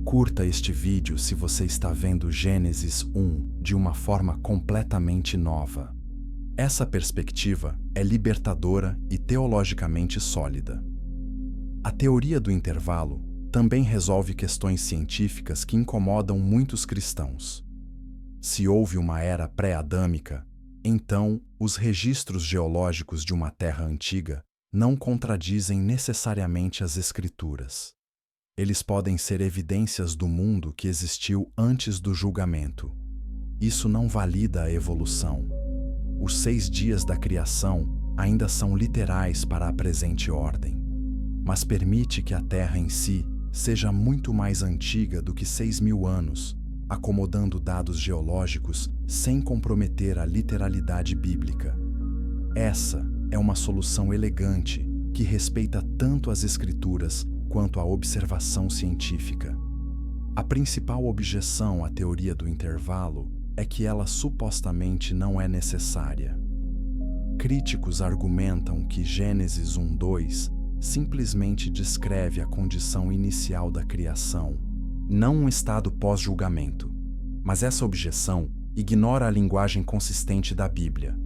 S1: Curta este vídeo se você está vendo Gênesis 1 de uma forma completamente nova. Essa perspectiva é libertadora e teologicamente sólida. A teoria do intervalo também resolve questões científicas que incomodam muitos cristãos. Se houve uma era pré-adâmica, Então, os registros geológicos de uma terra antiga não contradizem necessariamente as Escrituras. Eles podem ser evidências do mundo que existiu antes do julgamento. Isso não valida a evolução. Os 6 dias da criação ainda são literais para a presente ordem, mas permite que a Terra em si seja muito mais antiga do que 6.000 anos, acomodando dados geológicos sem comprometer a literalidade bíblica. Essa é uma solução elegante que respeita tanto as Escrituras quanto a observação científica. A principal objeção à teoria do intervalo é que ela supostamente não é necessária. Críticos argumentam que Gênesis 1:2 simplesmente descreve a condição inicial da criação, não um estado pós-julgamento. Mas essa objeção ignora a linguagem consistente da Bíblia.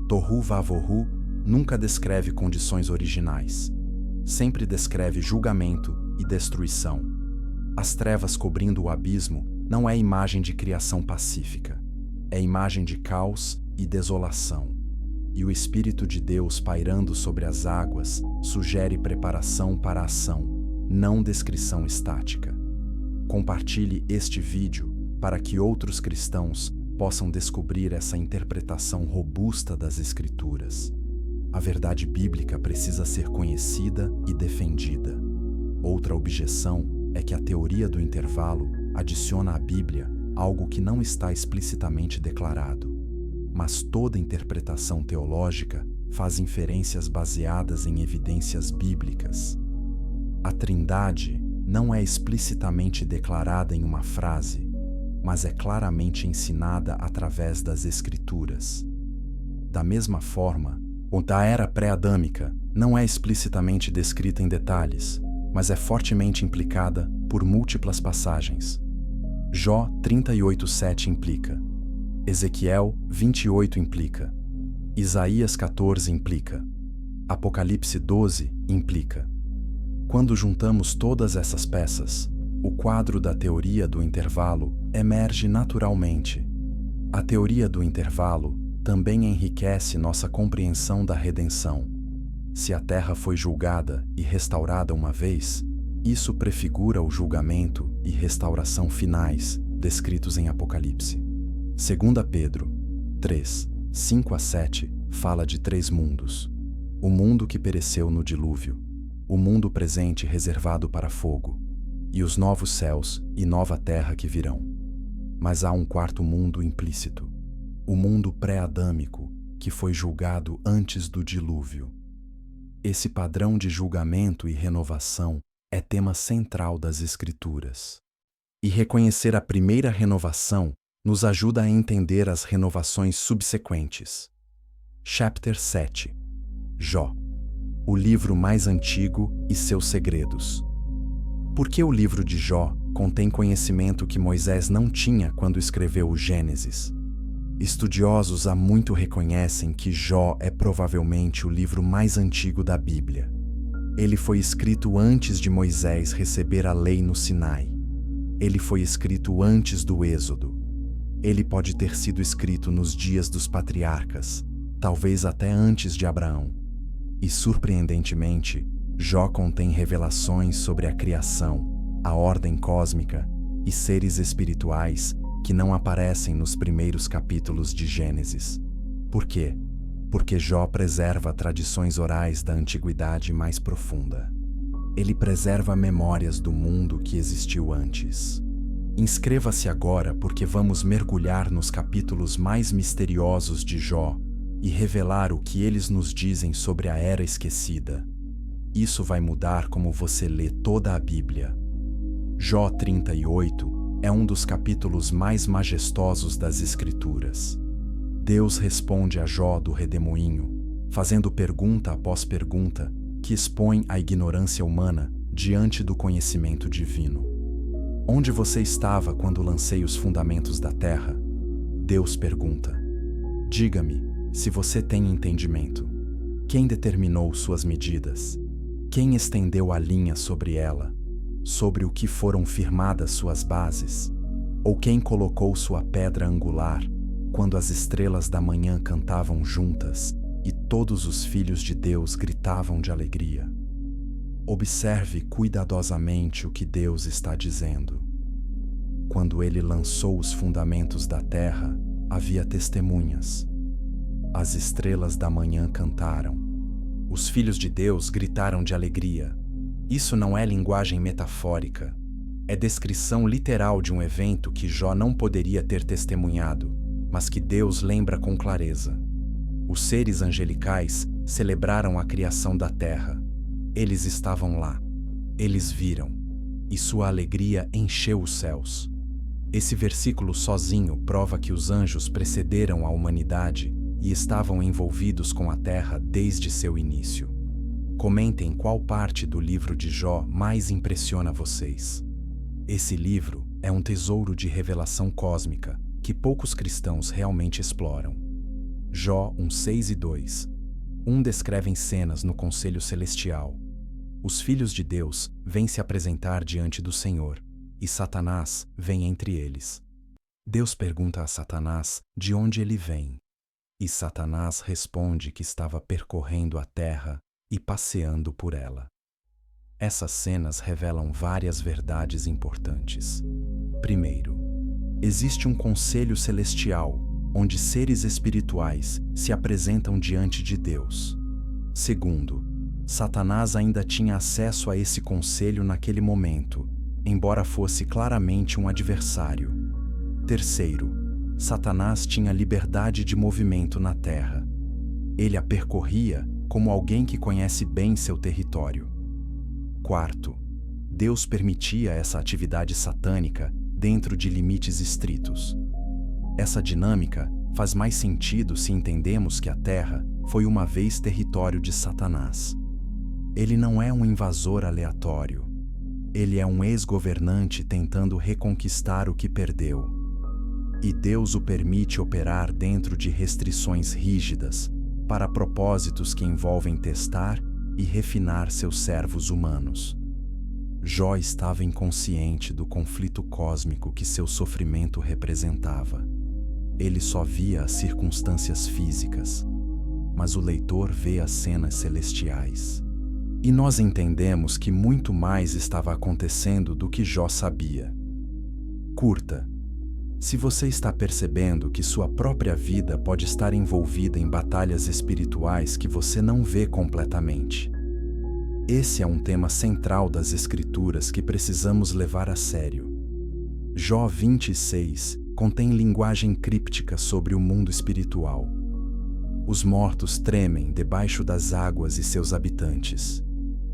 S1: Tohu Vavohu nunca descreve condições originais. Sempre descreve julgamento e destruição. As trevas cobrindo o abismo não é imagem de criação pacífica. É imagem de caos e desolação. E o Espírito de Deus pairando sobre as águas sugere preparação para a ação, não descrição estática. Compartilhe este vídeo para que outros cristãos possam descobrir essa interpretação robusta das Escrituras. A verdade bíblica precisa ser conhecida e defendida. Outra objeção é que a teoria do intervalo adiciona à Bíblia algo que não está explicitamente declarado. Mas toda interpretação teológica faz inferências baseadas em evidências bíblicas. A Trindade não é explicitamente declarada em uma frase, mas é claramente ensinada através das Escrituras. Da mesma forma, a era pré-adâmica não é explicitamente descrita em detalhes, mas é fortemente implicada por múltiplas passagens. Jó 38:7 implica. Ezequiel 28 implica. Isaías 14 implica. Apocalipse 12 implica. Quando juntamos todas essas peças, o quadro da teoria do intervalo emerge naturalmente. A teoria do intervalo também enriquece nossa compreensão da redenção. Se a terra foi julgada e restaurada uma vez, isso prefigura o julgamento e restauração finais descritos em Apocalipse. 2 Pedro 3, 5-7 fala de 3 mundos. O mundo que pereceu no dilúvio, o mundo presente reservado para fogo, e os novos céus e nova terra que virão. Mas há um 4º mundo implícito, o mundo pré-adâmico, que foi julgado antes do dilúvio. Esse padrão de julgamento e renovação é tema central das Escrituras. E reconhecer a primeira renovação nos ajuda a entender as renovações subsequentes. Chapter 7. Jó, o livro mais antigo e seus segredos. Por que o livro de Jó contém conhecimento que Moisés não tinha quando escreveu o Gênesis? Estudiosos há muito reconhecem que Jó é provavelmente o livro mais antigo da Bíblia. Ele foi escrito antes de Moisés receber a lei no Sinai. Ele foi escrito antes do Êxodo. Ele pode ter sido escrito nos dias dos patriarcas, talvez até antes de Abraão. E, surpreendentemente, Jó contém revelações sobre a criação, a ordem cósmica e seres espirituais que não aparecem nos primeiros capítulos de Gênesis. Por quê? Porque Jó preserva tradições orais da antiguidade mais profunda. Ele preserva memórias do mundo que existiu antes. Inscreva-se agora porque vamos mergulhar nos capítulos mais misteriosos de Jó e revelar o que eles nos dizem sobre a era esquecida. Isso vai mudar como você lê toda a Bíblia. Jó 38 é um dos capítulos mais majestosos das Escrituras. Deus responde a Jó do redemoinho, fazendo pergunta após pergunta que expõe a ignorância humana diante do conhecimento divino. Onde você estava quando lancei os fundamentos da terra? Deus pergunta. Diga-me, se você tem entendimento. Quem determinou suas medidas? Quem estendeu a linha sobre ela? Sobre o que foram firmadas suas bases? Ou quem colocou sua pedra angular? quando as estrelas da manhã cantavam juntas e todos os filhos de Deus gritavam de alegria. Observe cuidadosamente o que Deus está dizendo. Quando ele lançou os fundamentos da terra, havia testemunhas. As estrelas da manhã cantaram. Os filhos de Deus gritaram de alegria. Isso não é linguagem metafórica. É descrição literal de um evento que Jó não poderia ter testemunhado, mas que Deus lembra com clareza. Os seres angelicais celebraram a criação da terra. Eles estavam lá. Eles viram. E sua alegria encheu os céus. Esse versículo sozinho prova que os anjos precederam a humanidade e estavam envolvidos com a terra desde seu início. Comentem qual parte do livro de Jó mais impressiona vocês. Esse livro é um tesouro de revelação cósmica que poucos cristãos realmente exploram. Jó 1:6 e 2. Descrevem cenas no conselho celestial. Os filhos de Deus vêm se apresentar diante do Senhor, e Satanás vem entre eles. Deus pergunta a Satanás de onde ele vem, e Satanás responde que estava percorrendo a terra e passeando por ela. Essas cenas revelam várias verdades importantes. Primeiro, existe um conselho celestial, onde seres espirituais se apresentam diante de Deus. Segundo, Satanás ainda tinha acesso a esse conselho naquele momento, embora fosse claramente um adversário. Terceiro, Satanás tinha liberdade de movimento na terra. Ele a percorria como alguém que conhece bem seu território. Quarto, Deus permitia essa atividade satânica dentro de limites estritos. Essa dinâmica faz mais sentido se entendemos que a terra foi uma vez território de Satanás. Ele não é um invasor aleatório. Ele é um ex-governante tentando reconquistar o que perdeu. E Deus o permite operar dentro de restrições rígidas, para propósitos que envolvem testar e refinar seus servos humanos. Jó estava inconsciente do conflito cósmico que seu sofrimento representava. Ele só via as circunstâncias físicas, mas o leitor vê as cenas celestiais. E nós entendemos que muito mais estava acontecendo do que Jó sabia. Curta. Se você está percebendo que sua própria vida pode estar envolvida em batalhas espirituais que você não vê completamente. Esse é um tema central das Escrituras que precisamos levar a sério. Jó 26 contém linguagem críptica sobre o mundo espiritual. Os mortos tremem debaixo das águas e seus habitantes.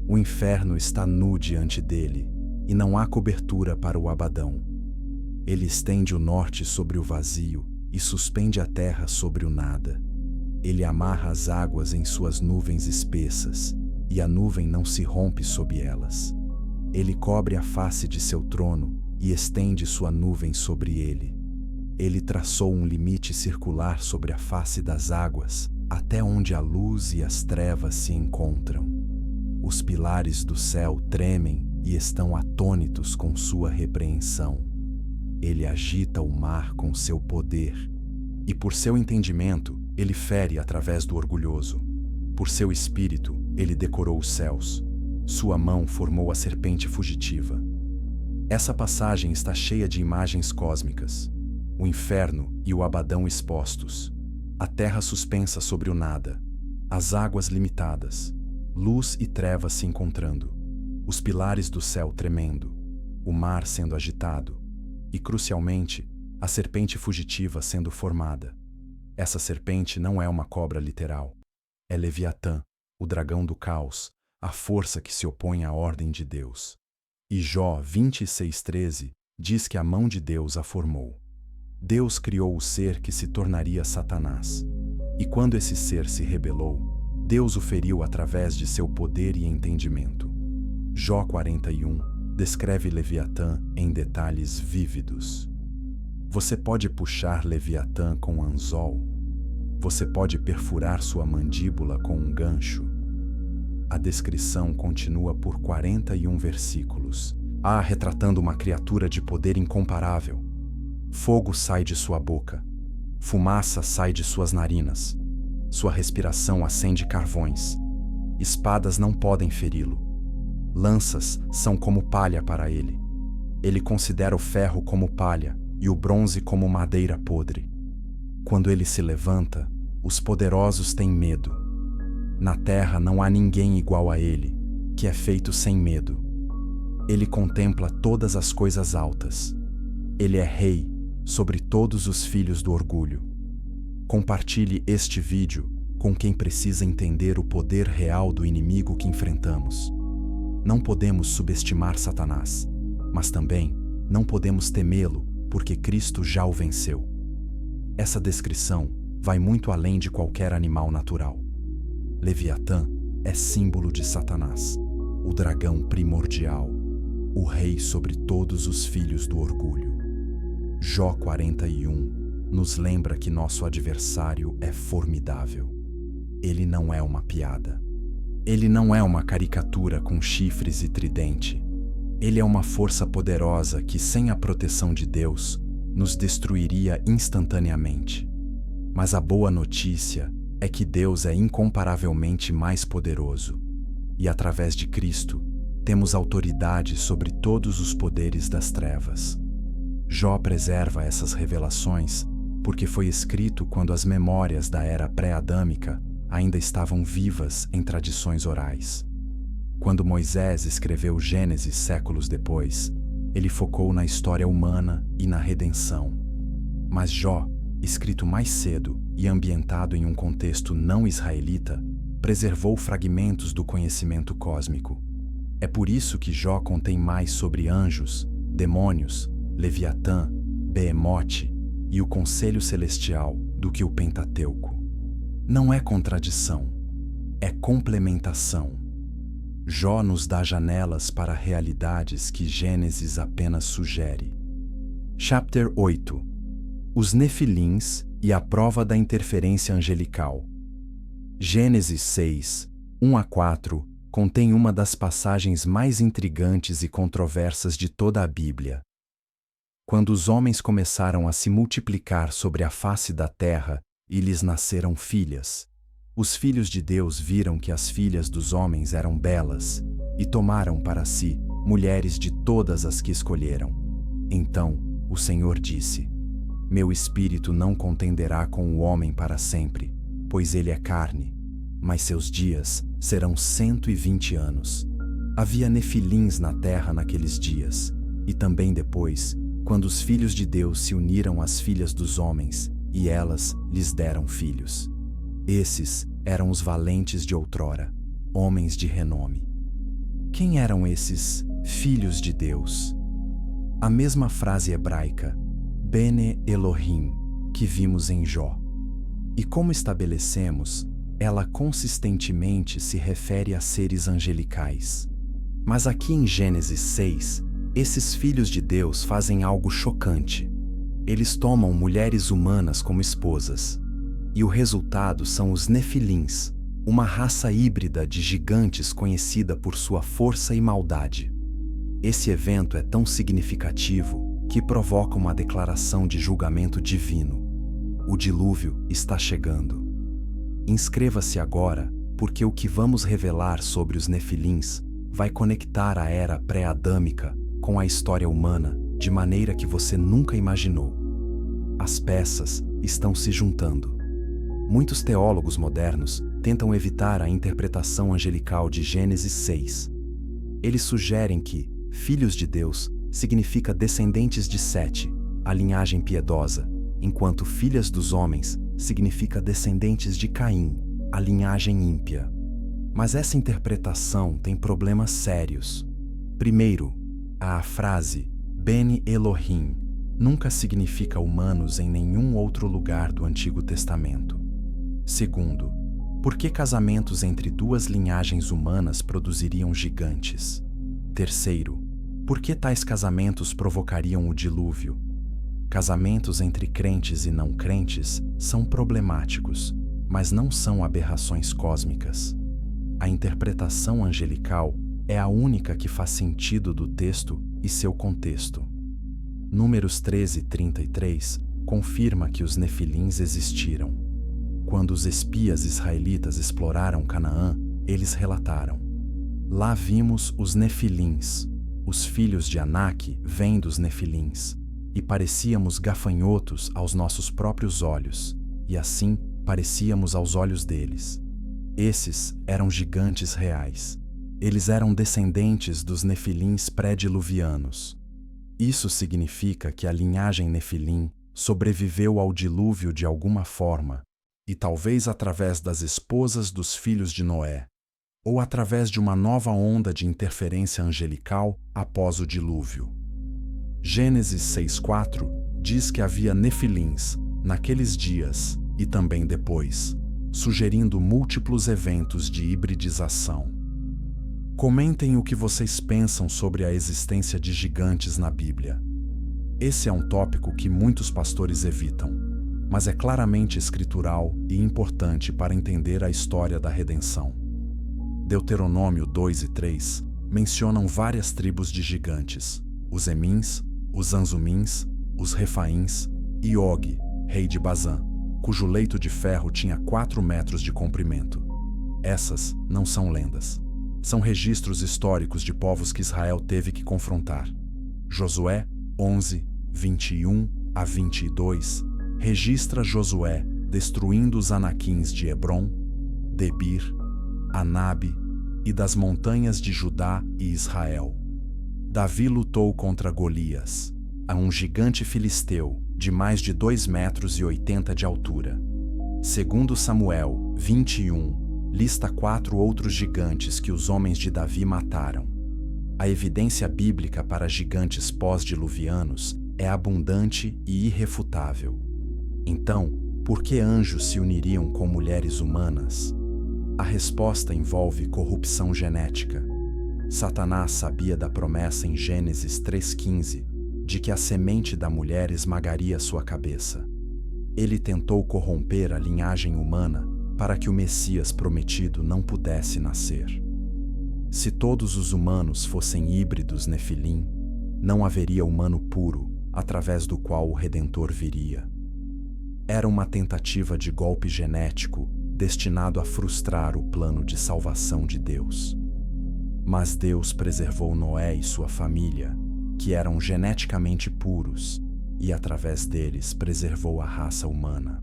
S1: O inferno está nu diante dele, e não há cobertura para o Abadão. Ele estende o norte sobre o vazio e suspende a terra sobre o nada. Ele amarra as águas em suas nuvens espessas, e a nuvem não se rompe sob elas. Ele cobre a face de seu trono e estende sua nuvem sobre ele. Ele traçou um limite circular sobre a face das águas, até onde a luz e as trevas se encontram. Os pilares do céu tremem e estão atônitos com sua repreensão. Ele agita o mar com seu poder, e por seu entendimento, ele fere através do orgulhoso. Por seu espírito, ele decorou os céus. Sua mão formou a serpente fugitiva. Essa passagem está cheia de imagens cósmicas. O inferno e o Abadão expostos. A terra suspensa sobre o nada. As águas limitadas. Luz e trevas se encontrando. Os pilares do céu tremendo. O mar sendo agitado. E, crucialmente, a serpente fugitiva sendo formada. Essa serpente não é uma cobra literal. É Leviatã, o dragão do caos, a força que se opõe à ordem de Deus. E Jó 26:13 diz que a mão de Deus a formou. Deus criou o ser que se tornaria Satanás. E quando esse ser se rebelou, Deus o feriu através de seu poder e entendimento. Jó 41 descreve Leviatã em detalhes vívidos. Você pode puxar Leviatã com um anzol. Você pode perfurar sua mandíbula com um gancho. A descrição continua por 41 versículos, retratando uma criatura de poder incomparável. Fogo sai de sua boca. Fumaça sai de suas narinas. Sua respiração acende carvões. Espadas não podem feri-lo. Lanças são como palha para ele. Ele considera o ferro como palha e o bronze como madeira podre. Quando ele se levanta, os poderosos têm medo. Na terra não há ninguém igual a ele, que é feito sem medo. Ele contempla todas as coisas altas. Ele é rei sobre todos os filhos do orgulho. Compartilhe este vídeo com quem precisa entender o poder real do inimigo que enfrentamos. Não podemos subestimar Satanás, mas também não podemos temê-lo, porque Cristo já o venceu. Essa descrição vai muito além de qualquer animal natural. Leviatã é símbolo de Satanás, o dragão primordial, o rei sobre todos os filhos do orgulho. Jó 41 nos lembra que nosso adversário é formidável. Ele não é uma piada. Ele não é uma caricatura com chifres e tridente. Ele é uma força poderosa que, sem a proteção de Deus, nos destruiria instantaneamente. Mas a boa notícia é que Deus é incomparavelmente mais poderoso. E através de Cristo, temos autoridade sobre todos os poderes das trevas. Jó preserva essas revelações porque foi escrito quando as memórias da era pré-adâmica ainda estavam vivas em tradições orais. Quando Moisés escreveu Gênesis séculos depois, ele focou na história humana e na redenção. Mas Jó, escrito mais cedo e ambientado em um contexto não israelita, preservou fragmentos do conhecimento cósmico. É por isso que Jó contém mais sobre anjos, demônios, Leviatã, Behemote e o Conselho Celestial do que o Pentateuco. Não é contradição, é complementação. Jó nos dá janelas para realidades que Gênesis apenas sugere. Chapter 8. Os Nefilins e a prova da interferência angelical. Gênesis 6, 1 a 4, contém uma das passagens mais intrigantes e controversas de toda a Bíblia. Quando os homens começaram a se multiplicar sobre a face da terra e lhes nasceram filhas, os filhos de Deus viram que as filhas dos homens eram belas e tomaram para si mulheres de todas as que escolheram. Então o Senhor disse: Meu espírito não contenderá com o homem para sempre, pois ele é carne, mas seus dias serão 120 anos. Havia nefilins na terra naqueles dias, e também depois, quando os filhos de Deus se uniram às filhas dos homens, e elas lhes deram filhos. Esses eram os valentes de outrora, homens de renome. Quem eram esses filhos de Deus? A mesma frase hebraica, Bene Elohim, que vimos em Jó. E como estabelecemos, ela consistentemente se refere a seres angelicais. Mas aqui em Gênesis 6, esses filhos de Deus fazem algo chocante. Eles tomam mulheres humanas como esposas. E o resultado são os Nefilins, uma raça híbrida de gigantes conhecida por sua força e maldade. Esse evento é tão significativo que provoca uma declaração de julgamento divino. O dilúvio está chegando. Inscreva-se agora, porque o que vamos revelar sobre os Nefilins vai conectar a era pré-adâmica com a história humana de maneira que você nunca imaginou. As peças estão se juntando. Muitos teólogos modernos tentam evitar a interpretação angelical de Gênesis 6. Eles sugerem que filhos de Deus significa descendentes de Sete, a linhagem piedosa, enquanto filhas dos homens significa descendentes de Caim, a linhagem ímpia. Mas essa interpretação tem problemas sérios. Primeiro, a frase Bene Elohim nunca significa humanos em nenhum outro lugar do Antigo Testamento. Segundo, por que casamentos entre duas linhagens humanas produziriam gigantes? Terceiro, por que tais casamentos provocariam o dilúvio? Casamentos entre crentes e não crentes são problemáticos, mas não são aberrações cósmicas. A interpretação angelical é a única que faz sentido do texto e seu contexto. Números 13:33 confirma que os nefilins existiram. Quando os espias israelitas exploraram Canaã, eles relataram: lá vimos os nefilins, os filhos de Anak vêm dos nefilins, e parecíamos gafanhotos aos nossos próprios olhos, e assim parecíamos aos olhos deles. Esses eram gigantes reais. Eles eram descendentes dos nefilins pré-diluvianos. Isso significa que a linhagem nefilim sobreviveu ao dilúvio de alguma forma, e talvez através das esposas dos filhos de Noé, ou através de uma nova onda de interferência angelical após o dilúvio. Gênesis 6:4 diz que havia nefilins naqueles dias e também depois, sugerindo múltiplos eventos de hibridização. Comentem o que vocês pensam sobre a existência de gigantes na Bíblia. Esse é um tópico que muitos pastores evitam, mas é claramente escritural e importante para entender a história da redenção. Deuteronômio 2 e 3 mencionam várias tribos de gigantes: os Emins, os Anzumins, os Refaíns e Og, rei de Bazã, cujo leito de ferro tinha 4 metros de comprimento. Essas não são lendas. São registros históricos de povos que Israel teve que confrontar. Josué 11, 21 a 22 registra Josué destruindo os Anaquins de Hebron, Debir, Anabe e das montanhas de Judá e Israel. Davi lutou contra Golias, um gigante filisteu de mais de 2,80 metros de altura. Segundo Samuel 21, lista 4 outros gigantes que os homens de Davi mataram. A evidência bíblica para gigantes pós-diluvianos é abundante e irrefutável. Então, por que anjos se uniriam com mulheres humanas? A resposta envolve corrupção genética. Satanás sabia da promessa em Gênesis 3,15 de que a semente da mulher esmagaria sua cabeça. Ele tentou corromper a linhagem humana para que o Messias prometido não pudesse nascer. Se todos os humanos fossem híbridos nefilim, não haveria humano puro através do qual o Redentor viria. Era uma tentativa de golpe genético destinado a frustrar o plano de salvação de Deus. Mas Deus preservou Noé e sua família, que eram geneticamente puros, e através deles preservou a raça humana.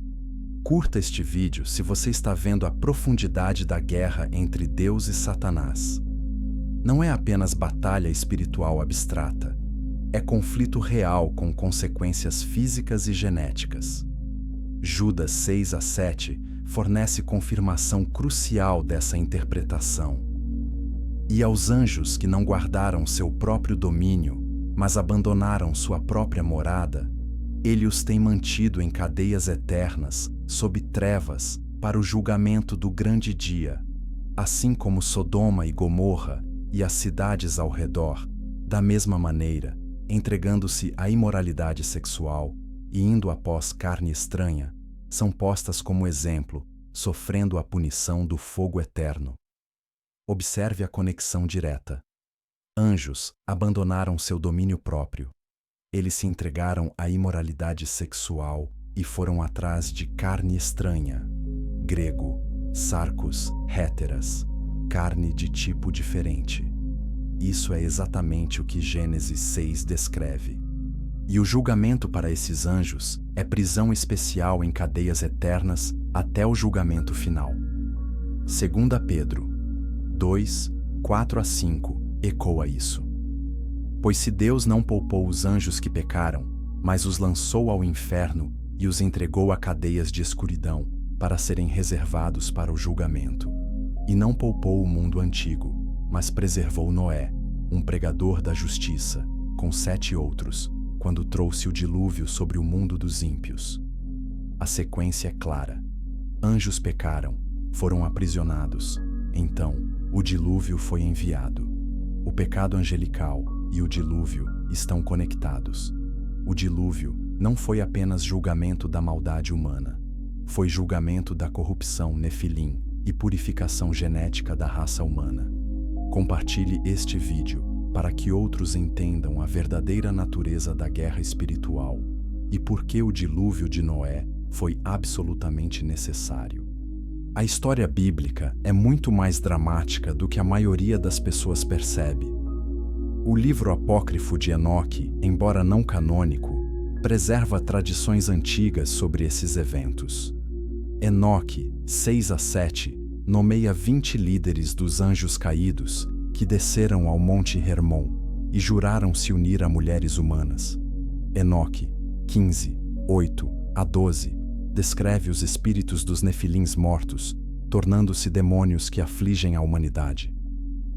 S1: Curta este vídeo se você está vendo a profundidade da guerra entre Deus e Satanás. Não é apenas batalha espiritual abstrata, é conflito real com consequências físicas e genéticas. Judas 6 a 7 fornece confirmação crucial dessa interpretação. E aos anjos que não guardaram seu próprio domínio, mas abandonaram sua própria morada, ele os tem mantido em cadeias eternas, sob trevas, para o julgamento do grande dia, assim como Sodoma e Gomorra e as cidades ao redor, da mesma maneira, entregando-se à imoralidade sexual e indo após carne estranha, são postas como exemplo, sofrendo a punição do fogo eterno. Observe a conexão direta. Anjos abandonaram seu domínio próprio. Eles se entregaram à imoralidade sexual e foram atrás de carne estranha. Grego, sarcos, héteras, carne de tipo diferente. Isso é exatamente o que Gênesis 6 descreve. E o julgamento para esses anjos é prisão especial em cadeias eternas até o julgamento final. 2 Pedro 2, 4 a 5 ecoa isso. Pois se Deus não poupou os anjos que pecaram, mas os lançou ao inferno e os entregou a cadeias de escuridão, para serem reservados para o julgamento. E não poupou o mundo antigo, mas preservou Noé, um pregador da justiça, com 7 outros, quando trouxe o dilúvio sobre o mundo dos ímpios. A sequência é clara. Anjos pecaram, foram aprisionados. Então, o dilúvio foi enviado. O pecado angelical e o dilúvio estão conectados. O dilúvio não foi apenas julgamento da maldade humana. Foi julgamento da corrupção nefilim e purificação genética da raça humana. Compartilhe este vídeo para que outros entendam a verdadeira natureza da guerra espiritual e por que o dilúvio de Noé foi absolutamente necessário. A história bíblica é muito mais dramática do que a maioria das pessoas percebe. O livro apócrifo de Enoque, embora não canônico, preserva tradições antigas sobre esses eventos. Enoque, 6-7, nomeia 20 líderes dos anjos caídos que desceram ao Monte Hermon e juraram se unir a mulheres humanas. Enoque, 15:8-12, descreve os espíritos dos nefilins mortos, tornando-se demônios que afligem a humanidade.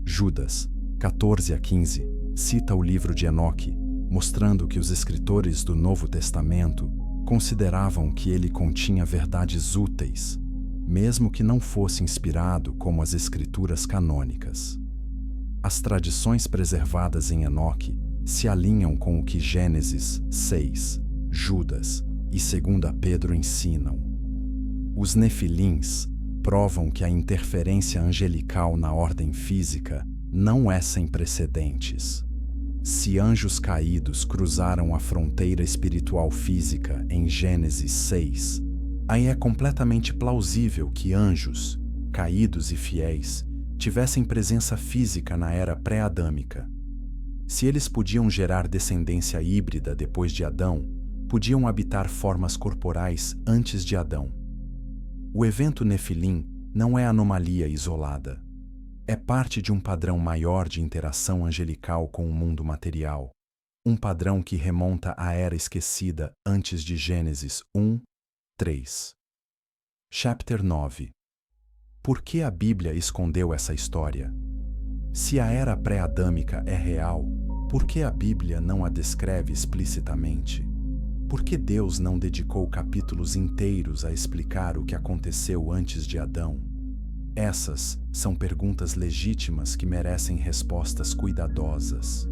S1: Judas, 14-15, cita o livro de Enoque, mostrando que os escritores do Novo Testamento consideravam que ele continha verdades úteis, mesmo que não fosse inspirado como as escrituras canônicas. As tradições preservadas em Enoque se alinham com o que Gênesis 6, Judas e 2 Pedro ensinam. Os nefilins provam que a interferência angelical na ordem física não é sem precedentes. Se anjos caídos cruzaram a fronteira espiritual física em Gênesis 6, aí é completamente plausível que anjos, caídos e fiéis, tivessem presença física na era pré-adâmica. Se eles podiam gerar descendência híbrida depois de Adão, podiam habitar formas corporais antes de Adão. O evento Nefilim não é anomalia isolada. É parte de um padrão maior de interação angelical com o mundo material, um padrão que remonta à era esquecida antes de Gênesis 1:3. Chapter 9. Por que a Bíblia escondeu essa história? Se a era pré-adâmica é real, por que a Bíblia não a descreve explicitamente? Por que Deus não dedicou capítulos inteiros a explicar o que aconteceu antes de Adão? Essas são perguntas legítimas que merecem respostas cuidadosas.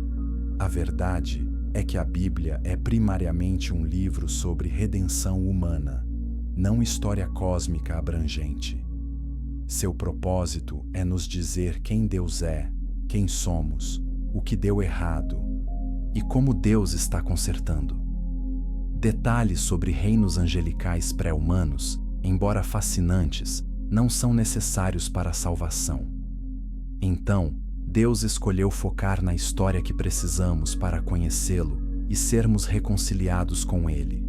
S1: A verdade é que a Bíblia é primariamente um livro sobre redenção humana, não história cósmica abrangente. Seu propósito é nos dizer quem Deus é, quem somos, o que deu errado e como Deus está consertando. Detalhes sobre reinos angelicais pré-humanos, embora fascinantes, não são necessários para a salvação. Então, Deus escolheu focar na história que precisamos para conhecê-lo e sermos reconciliados com Ele.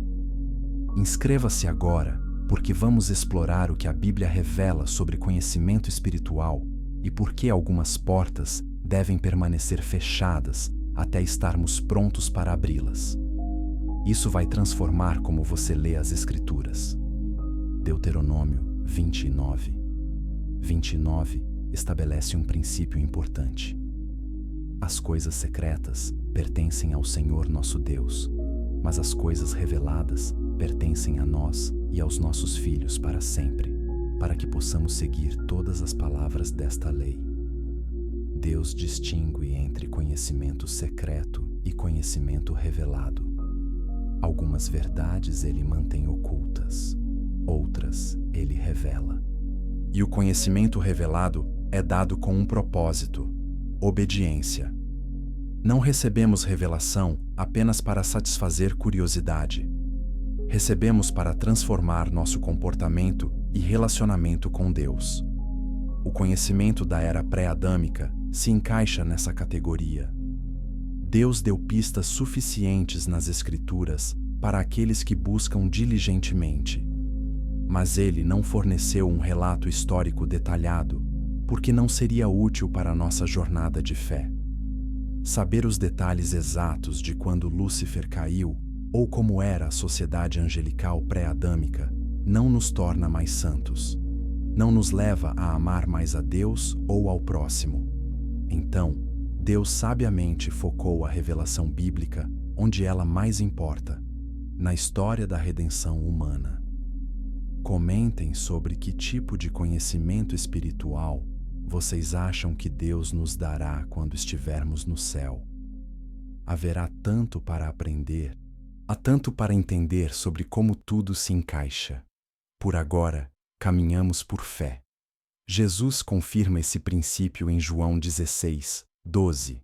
S1: Inscreva-se agora, porque vamos explorar o que a Bíblia revela sobre conhecimento espiritual e por que algumas portas devem permanecer fechadas até estarmos prontos para abri-las. Isso vai transformar como você lê as Escrituras. Deuteronômio 29. 29 estabelece um princípio importante. As coisas secretas pertencem ao Senhor nosso Deus, mas as coisas reveladas pertencem a nós e aos nossos filhos para sempre, para que possamos seguir todas as palavras desta lei. Deus distingue entre conhecimento secreto e conhecimento revelado. Algumas verdades Ele mantém ocultas, outras Ele revela. E o conhecimento revelado é dado com um propósito: obediência. Não recebemos revelação apenas para satisfazer curiosidade. Recebemos para transformar nosso comportamento e relacionamento com Deus. O conhecimento da era pré-adâmica se encaixa nessa categoria. Deus deu pistas suficientes nas Escrituras para aqueles que buscam diligentemente. Mas Ele não forneceu um relato histórico detalhado, porque não seria útil para a nossa jornada de fé. Saber os detalhes exatos de quando Lúcifer caiu, ou como era a sociedade angelical pré-adâmica, não nos torna mais santos. Não nos leva a amar mais a Deus ou ao próximo. Então, Deus sabiamente focou a revelação bíblica onde ela mais importa, na história da redenção humana. Comentem sobre que tipo de conhecimento espiritual vocês acham que Deus nos dará quando estivermos no céu. Haverá tanto para aprender, há tanto para entender sobre como tudo se encaixa. Por agora, caminhamos por fé. Jesus confirma esse princípio em João 16:12.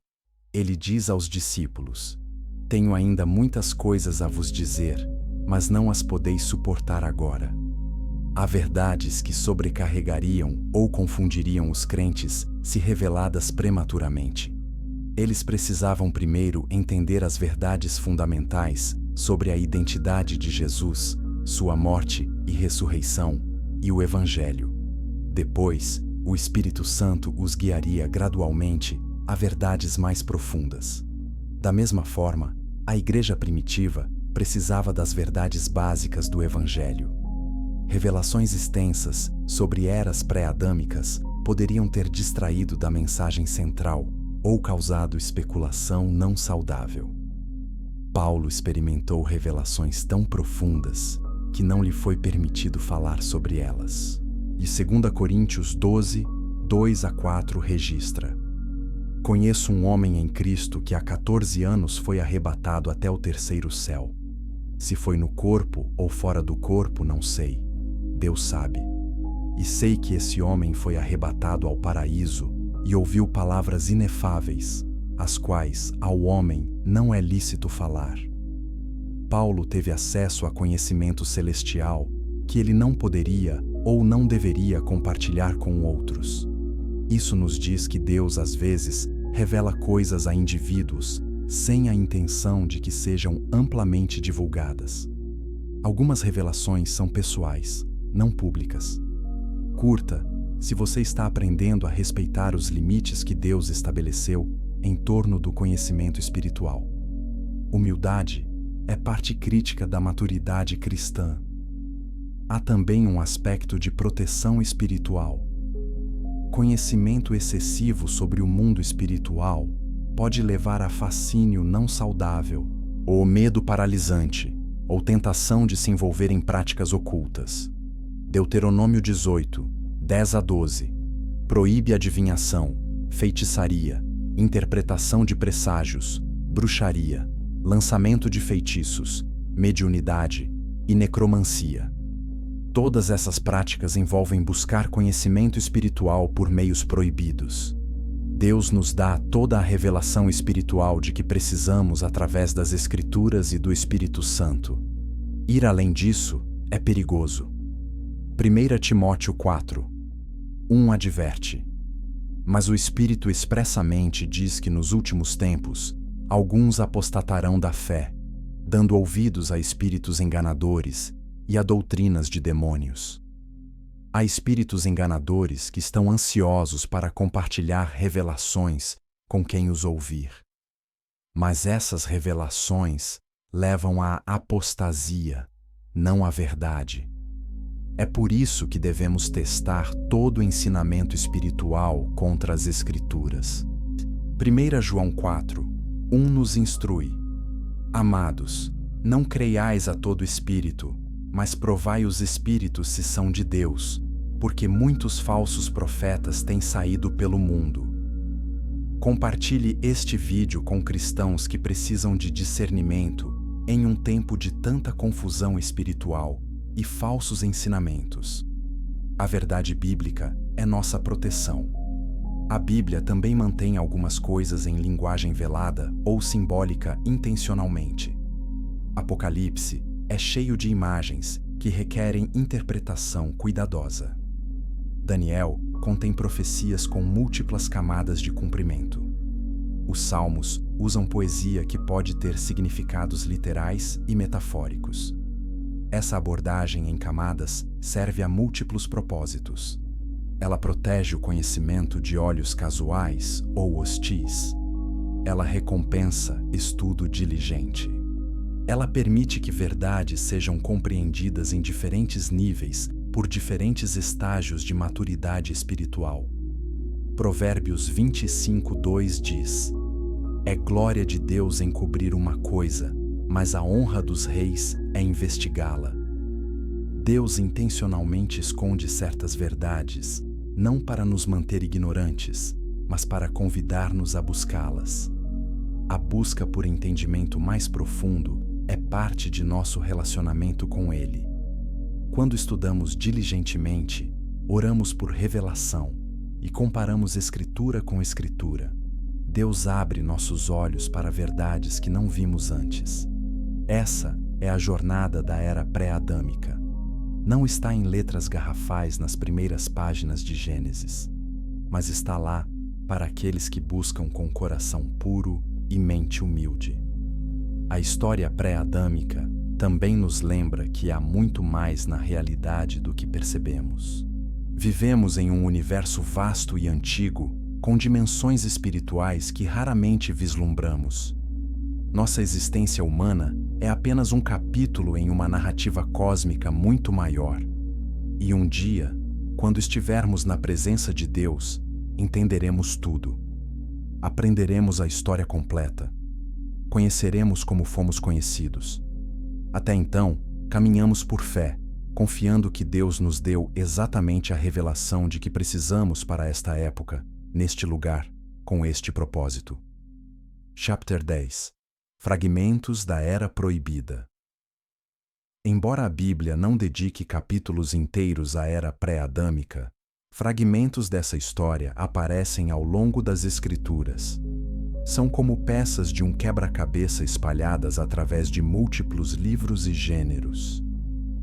S1: Ele diz aos discípulos: Tenho ainda muitas coisas a vos dizer, mas não as podeis suportar agora. Há verdades que sobrecarregariam ou confundiriam os crentes se reveladas prematuramente. Eles precisavam primeiro entender as verdades fundamentais sobre a identidade de Jesus, sua morte e ressurreição, e o Evangelho. Depois, o Espírito Santo os guiaria gradualmente a verdades mais profundas. Da mesma forma, a igreja primitiva precisava das verdades básicas do Evangelho. Revelações extensas sobre eras pré-adâmicas poderiam ter distraído da mensagem central ou causado especulação não saudável. Paulo experimentou revelações tão profundas que não lhe foi permitido falar sobre elas. E 2 Coríntios 12, 2-4 registra: Conheço um homem em Cristo que há 14 anos foi arrebatado até o terceiro céu. Se foi no corpo ou fora do corpo, não sei. Deus sabe. E sei que esse homem foi arrebatado ao paraíso e ouviu palavras inefáveis, as quais ao homem não é lícito falar. Paulo teve acesso a conhecimento celestial que ele não poderia ou não deveria compartilhar com outros. Isso nos diz que Deus, às vezes, revela coisas a indivíduos sem a intenção de que sejam amplamente divulgadas. Algumas revelações são pessoais, não públicas. Curta, se você está aprendendo a respeitar os limites que Deus estabeleceu em torno do conhecimento espiritual. Humildade é parte crítica da maturidade cristã. Há também um aspecto de proteção espiritual. Conhecimento excessivo sobre o mundo espiritual pode levar a fascínio não saudável, ou medo paralisante, ou tentação de se envolver em práticas ocultas. Deuteronômio 18, 10-12, proíbe adivinhação, feitiçaria, interpretação de presságios, bruxaria, lançamento de feitiços, mediunidade e necromancia. Todas essas práticas envolvem buscar conhecimento espiritual por meios proibidos. Deus nos dá toda a revelação espiritual de que precisamos através das Escrituras e do Espírito Santo. Ir além disso é perigoso. 1 Timóteo 4, 1 adverte: Mas o Espírito expressamente diz que nos últimos tempos alguns apostatarão da fé, dando ouvidos a espíritos enganadores e a doutrinas de demônios. Há espíritos enganadores que estão ansiosos para compartilhar revelações com quem os ouvir. Mas essas revelações levam à apostasia, não à verdade. É por isso que devemos testar todo o ensinamento espiritual contra as Escrituras. 1 João 4, 1 nos instrui: Amados, não creiais a todo espírito, mas provai os espíritos se são de Deus, porque muitos falsos profetas têm saído pelo mundo. Compartilhe este vídeo com cristãos que precisam de discernimento em um tempo de tanta confusão espiritual e falsos ensinamentos. A verdade bíblica é nossa proteção. A Bíblia também mantém algumas coisas em linguagem velada ou simbólica intencionalmente. Apocalipse é cheio de imagens que requerem interpretação cuidadosa. Daniel contém profecias com múltiplas camadas de cumprimento. Os Salmos usam poesia que pode ter significados literais e metafóricos. Essa abordagem em camadas serve a múltiplos propósitos. Ela protege o conhecimento de olhos casuais ou hostis. Ela recompensa estudo diligente. Ela permite que verdades sejam compreendidas em diferentes níveis por diferentes estágios de maturidade espiritual. Provérbios 25:2 diz: É glória de Deus encobrir uma coisa, mas a honra dos reis é investigá-la. Deus intencionalmente esconde certas verdades, não para nos manter ignorantes, mas para convidar-nos a buscá-las. A busca por entendimento mais profundo é parte de nosso relacionamento com Ele. Quando estudamos diligentemente, oramos por revelação e comparamos Escritura com Escritura. Deus abre nossos olhos para verdades que não vimos antes. Essa é a jornada da era pré-adâmica. Não está em letras garrafais nas primeiras páginas de Gênesis, mas está lá para aqueles que buscam com coração puro e mente humilde. A história pré-adâmica também nos lembra que há muito mais na realidade do que percebemos. Vivemos em um universo vasto e antigo, com dimensões espirituais que raramente vislumbramos. Nossa existência humana é apenas um capítulo em uma narrativa cósmica muito maior. E um dia, quando estivermos na presença de Deus, entenderemos tudo. Aprenderemos a história completa. Conheceremos como fomos conhecidos. Até então, caminhamos por fé, confiando que Deus nos deu exatamente a revelação de que precisamos para esta época, neste lugar, com este propósito. Chapter 10. Fragmentos da Era Proibida. Embora a Bíblia não dedique capítulos inteiros à Era pré-adâmica, fragmentos dessa história aparecem ao longo das Escrituras. São como peças de um quebra-cabeça espalhadas através de múltiplos livros e gêneros.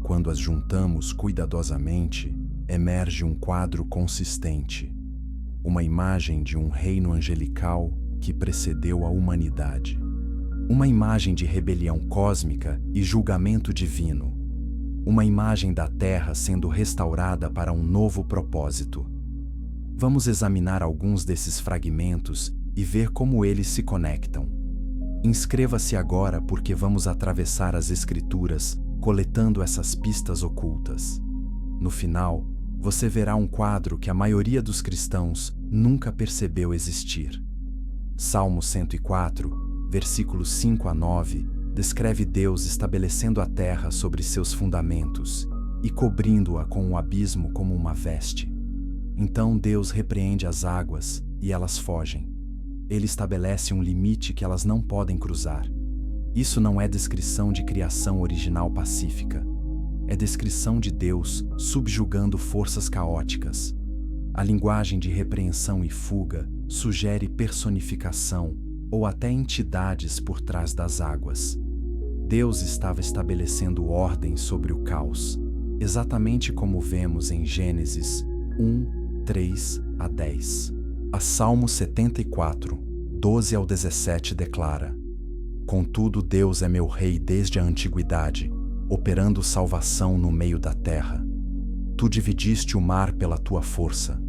S1: Quando as juntamos cuidadosamente, emerge um quadro consistente, uma imagem de um reino angelical que precedeu a humanidade. Uma imagem de rebelião cósmica e julgamento divino. Uma imagem da Terra sendo restaurada para um novo propósito. Vamos examinar alguns desses fragmentos e ver como eles se conectam. Inscreva-se agora porque vamos atravessar as Escrituras, coletando essas pistas ocultas. No final, você verá um quadro que a maioria dos cristãos nunca percebeu existir. Salmo 104, versículos 5 a 9, descreve Deus estabelecendo a terra sobre seus fundamentos e cobrindo-a com um abismo como uma veste. Então Deus repreende as águas e elas fogem. Ele estabelece um limite que elas não podem cruzar. Isso não é descrição de criação original pacífica. É descrição de Deus subjugando forças caóticas. A linguagem de repreensão e fuga sugere personificação ou até entidades por trás das águas. Deus estava estabelecendo ordem sobre o caos, exatamente como vemos em Gênesis 1, 3 a 10. A Salmo 74, 12 ao 17 declara: Contudo, Deus é meu rei desde a antiguidade, operando salvação no meio da terra. Tu dividiste o mar pela tua força.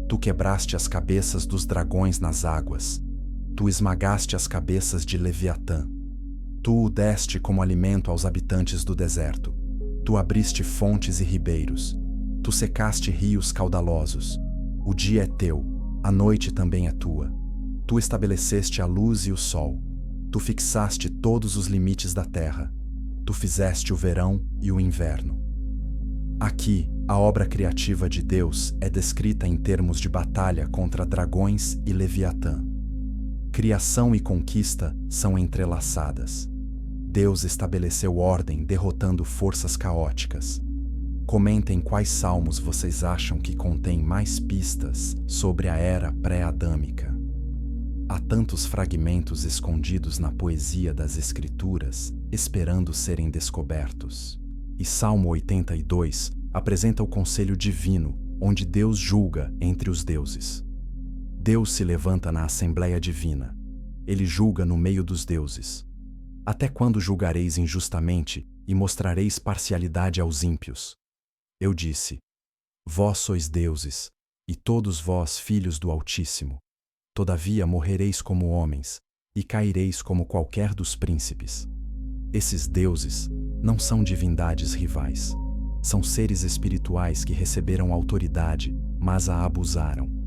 S1: Tu quebraste as cabeças dos dragões nas águas. Tu esmagaste as cabeças de Leviatã. Tu o deste como alimento aos habitantes do deserto. Tu abriste fontes e ribeiros. Tu secaste rios caudalosos. O dia é teu, a noite também é tua. Tu estabeleceste a luz e o sol. Tu fixaste todos os limites da terra. Tu fizeste o verão e o inverno. Aqui, a obra criativa de Deus é descrita em termos de batalha contra dragões e Leviatã. Criação e conquista são entrelaçadas. Deus estabeleceu ordem derrotando forças caóticas. Comentem quais salmos vocês acham que contêm mais pistas sobre a era pré-adâmica. Há tantos fragmentos escondidos na poesia das Escrituras, esperando serem descobertos. E Salmo 82 apresenta o conselho divino, onde Deus julga entre os deuses. Deus se levanta na Assembleia Divina. Ele julga no meio dos deuses. Até quando julgareis injustamente e mostrareis parcialidade aos ímpios? Eu disse: Vós sois deuses, e todos vós filhos do Altíssimo. Todavia morrereis como homens, e caireis como qualquer dos príncipes. Esses deuses não são divindades rivais. São seres espirituais que receberam autoridade, mas a abusaram.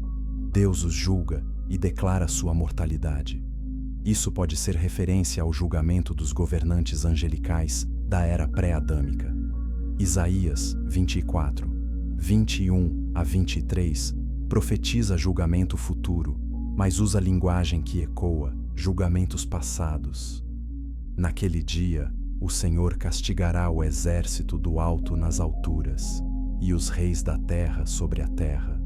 S1: Deus os julga e declara sua mortalidade. Isso pode ser referência ao julgamento dos governantes angelicais da era pré-adâmica. Isaías 24, 21 a 23 profetiza julgamento futuro, mas usa linguagem que ecoa julgamentos passados. Naquele dia, o Senhor castigará o exército do alto nas alturas, e os reis da terra sobre a terra.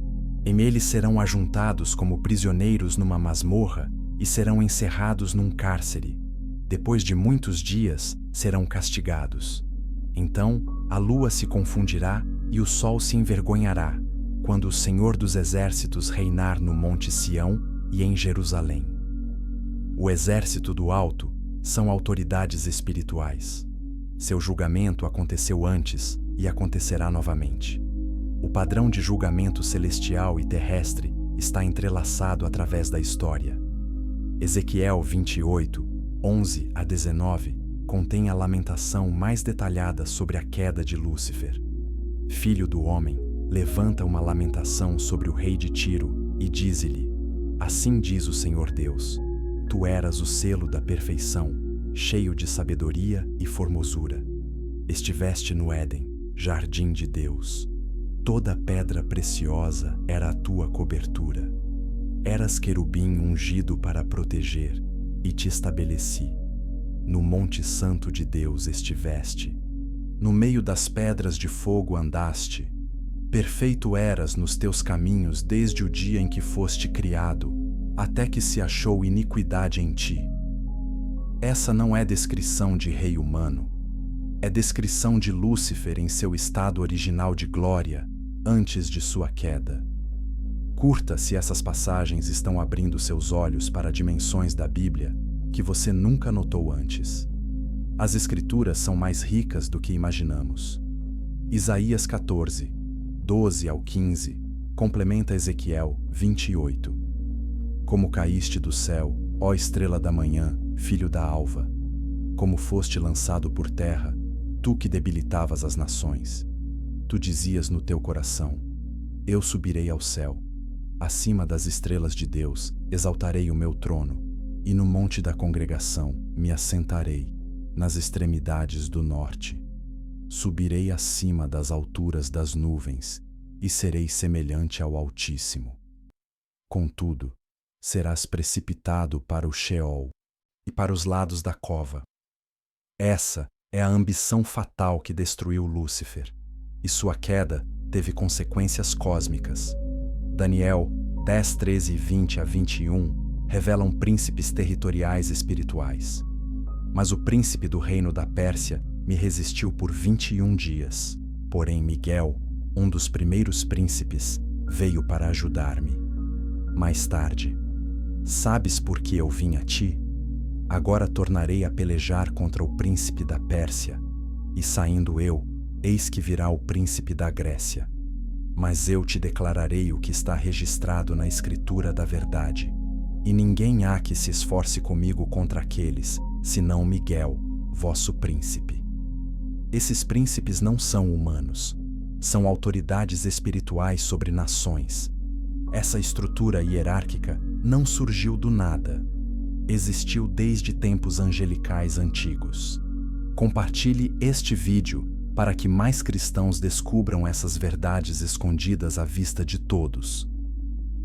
S1: Eles serão ajuntados como prisioneiros numa masmorra e serão encerrados num cárcere. Depois de muitos dias, serão castigados. Então a lua se confundirá e o sol se envergonhará, quando o Senhor dos Exércitos reinar no Monte Sião e em Jerusalém. O exército do alto são autoridades espirituais. Seu julgamento aconteceu antes e acontecerá novamente. O padrão de julgamento celestial e terrestre está entrelaçado através da história. Ezequiel 28, 11 a 19, contém a lamentação mais detalhada sobre a queda de Lúcifer. Filho do homem, levanta uma lamentação sobre o rei de Tiro e dize-lhe: assim diz o Senhor Deus, tu eras o selo da perfeição, cheio de sabedoria e formosura. Estiveste no Éden, jardim de Deus. Toda pedra preciosa era a tua cobertura. Eras querubim ungido para proteger, e te estabeleci. No monte santo de Deus estiveste. No meio das pedras de fogo andaste. Perfeito eras nos teus caminhos desde o dia em que foste criado, até que se achou iniquidade em ti. Essa não é descrição de rei humano. É descrição de Lúcifer em seu estado original de glória, antes de sua queda. Curta se essas passagens estão abrindo seus olhos para dimensões da Bíblia que você nunca notou antes. As Escrituras são mais ricas do que imaginamos. Isaías 14, 12 ao 15, complementa Ezequiel 28. Como caíste do céu, ó estrela da manhã, filho da alva, como foste lançado por terra, tu que debilitavas as nações. Tu dizias no teu coração: eu subirei ao céu, acima das estrelas de Deus exaltarei o meu trono, e no monte da congregação me assentarei, nas extremidades do norte. Subirei acima das alturas das nuvens, e serei semelhante ao Altíssimo. Contudo, serás precipitado para o Sheol e para os lados da cova. Essa é a ambição fatal que destruiu Lúcifer, e sua queda teve consequências cósmicas. Daniel 10, 13 e 20 a 21 revelam príncipes territoriais espirituais. Mas o príncipe do reino da Pérsia me resistiu por 21 dias. Porém Miguel, um dos primeiros príncipes, veio para ajudar-me. Mais tarde: sabes por que eu vim a ti? Agora tornarei a pelejar contra o príncipe da Pérsia, e saindo eu, eis que virá o príncipe da Grécia. Mas eu te declararei o que está registrado na Escritura da verdade, e ninguém há que se esforce comigo contra aqueles, senão Miguel, vosso príncipe. Esses príncipes não são humanos, são autoridades espirituais sobre nações. Essa estrutura hierárquica não surgiu do nada. Existiu desde tempos angelicais antigos. Compartilhe este vídeo para que mais cristãos descubram essas verdades escondidas à vista de todos.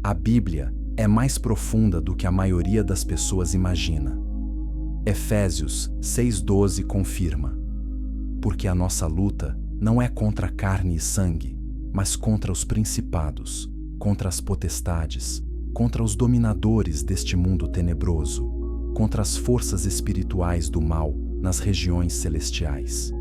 S1: A Bíblia é mais profunda do que a maioria das pessoas imagina. Efésios 6,12 confirma: porque a nossa luta não é contra carne e sangue, mas contra os principados, contra as potestades, contra os dominadores deste mundo tenebroso, contra as forças espirituais do mal nas regiões celestiais.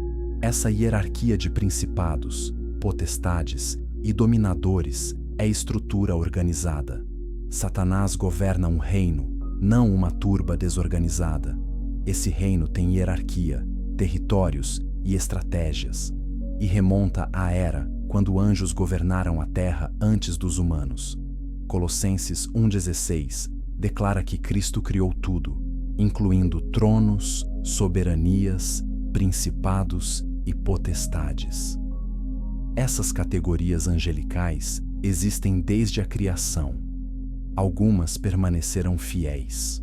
S1: Essa hierarquia de principados, potestades e dominadores é estrutura organizada. Satanás governa um reino, não uma turba desorganizada. Esse reino tem hierarquia, territórios e estratégias, e remonta à era quando anjos governaram a terra antes dos humanos. Colossenses 1,16 declara que Cristo criou tudo, incluindo tronos, soberanias, principados e potestades. Essas categorias angelicais existem desde a criação. Algumas permaneceram fiéis,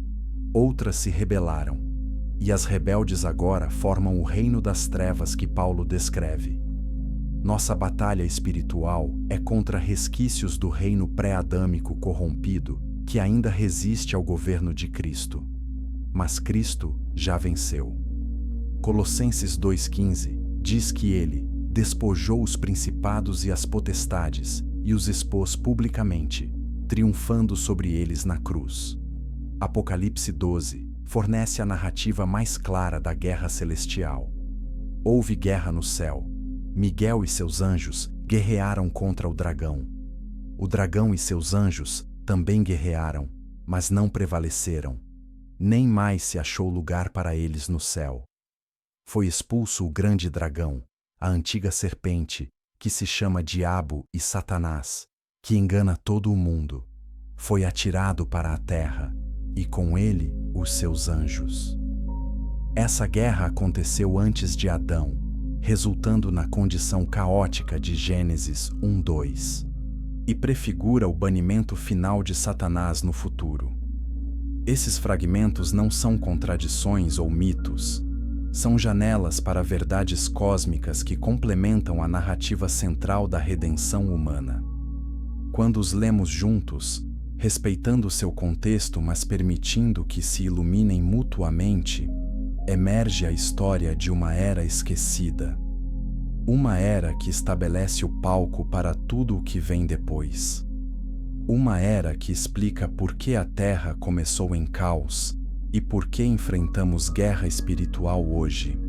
S1: outras se rebelaram, e as rebeldes agora formam o reino das trevas que Paulo descreve. Nossa batalha espiritual é contra resquícios do reino pré-adâmico corrompido que ainda resiste ao governo de Cristo. Mas Cristo já venceu. Colossenses 2,15 diz que ele despojou os principados e as potestades e os expôs publicamente, triunfando sobre eles na cruz. Apocalipse 12 fornece a narrativa mais clara da guerra celestial. Houve guerra no céu. Miguel e seus anjos guerrearam contra o dragão. O dragão e seus anjos também guerrearam, mas não prevaleceram. Nem mais se achou lugar para eles no céu. Foi expulso o grande dragão, a antiga serpente, que se chama Diabo e Satanás, que engana todo o mundo. Foi atirado para a terra, e com ele os seus anjos. Essa guerra aconteceu antes de Adão, resultando na condição caótica de Gênesis 1:2, e prefigura o banimento final de Satanás no futuro. Esses fragmentos não são contradições ou mitos, são janelas para verdades cósmicas que complementam a narrativa central da redenção humana. Quando os lemos juntos, respeitando seu contexto, mas permitindo que se iluminem mutuamente, emerge a história de uma era esquecida. Uma era que estabelece o palco para tudo o que vem depois. Uma era que explica por que a Terra começou em caos e por que enfrentamos guerra espiritual hoje.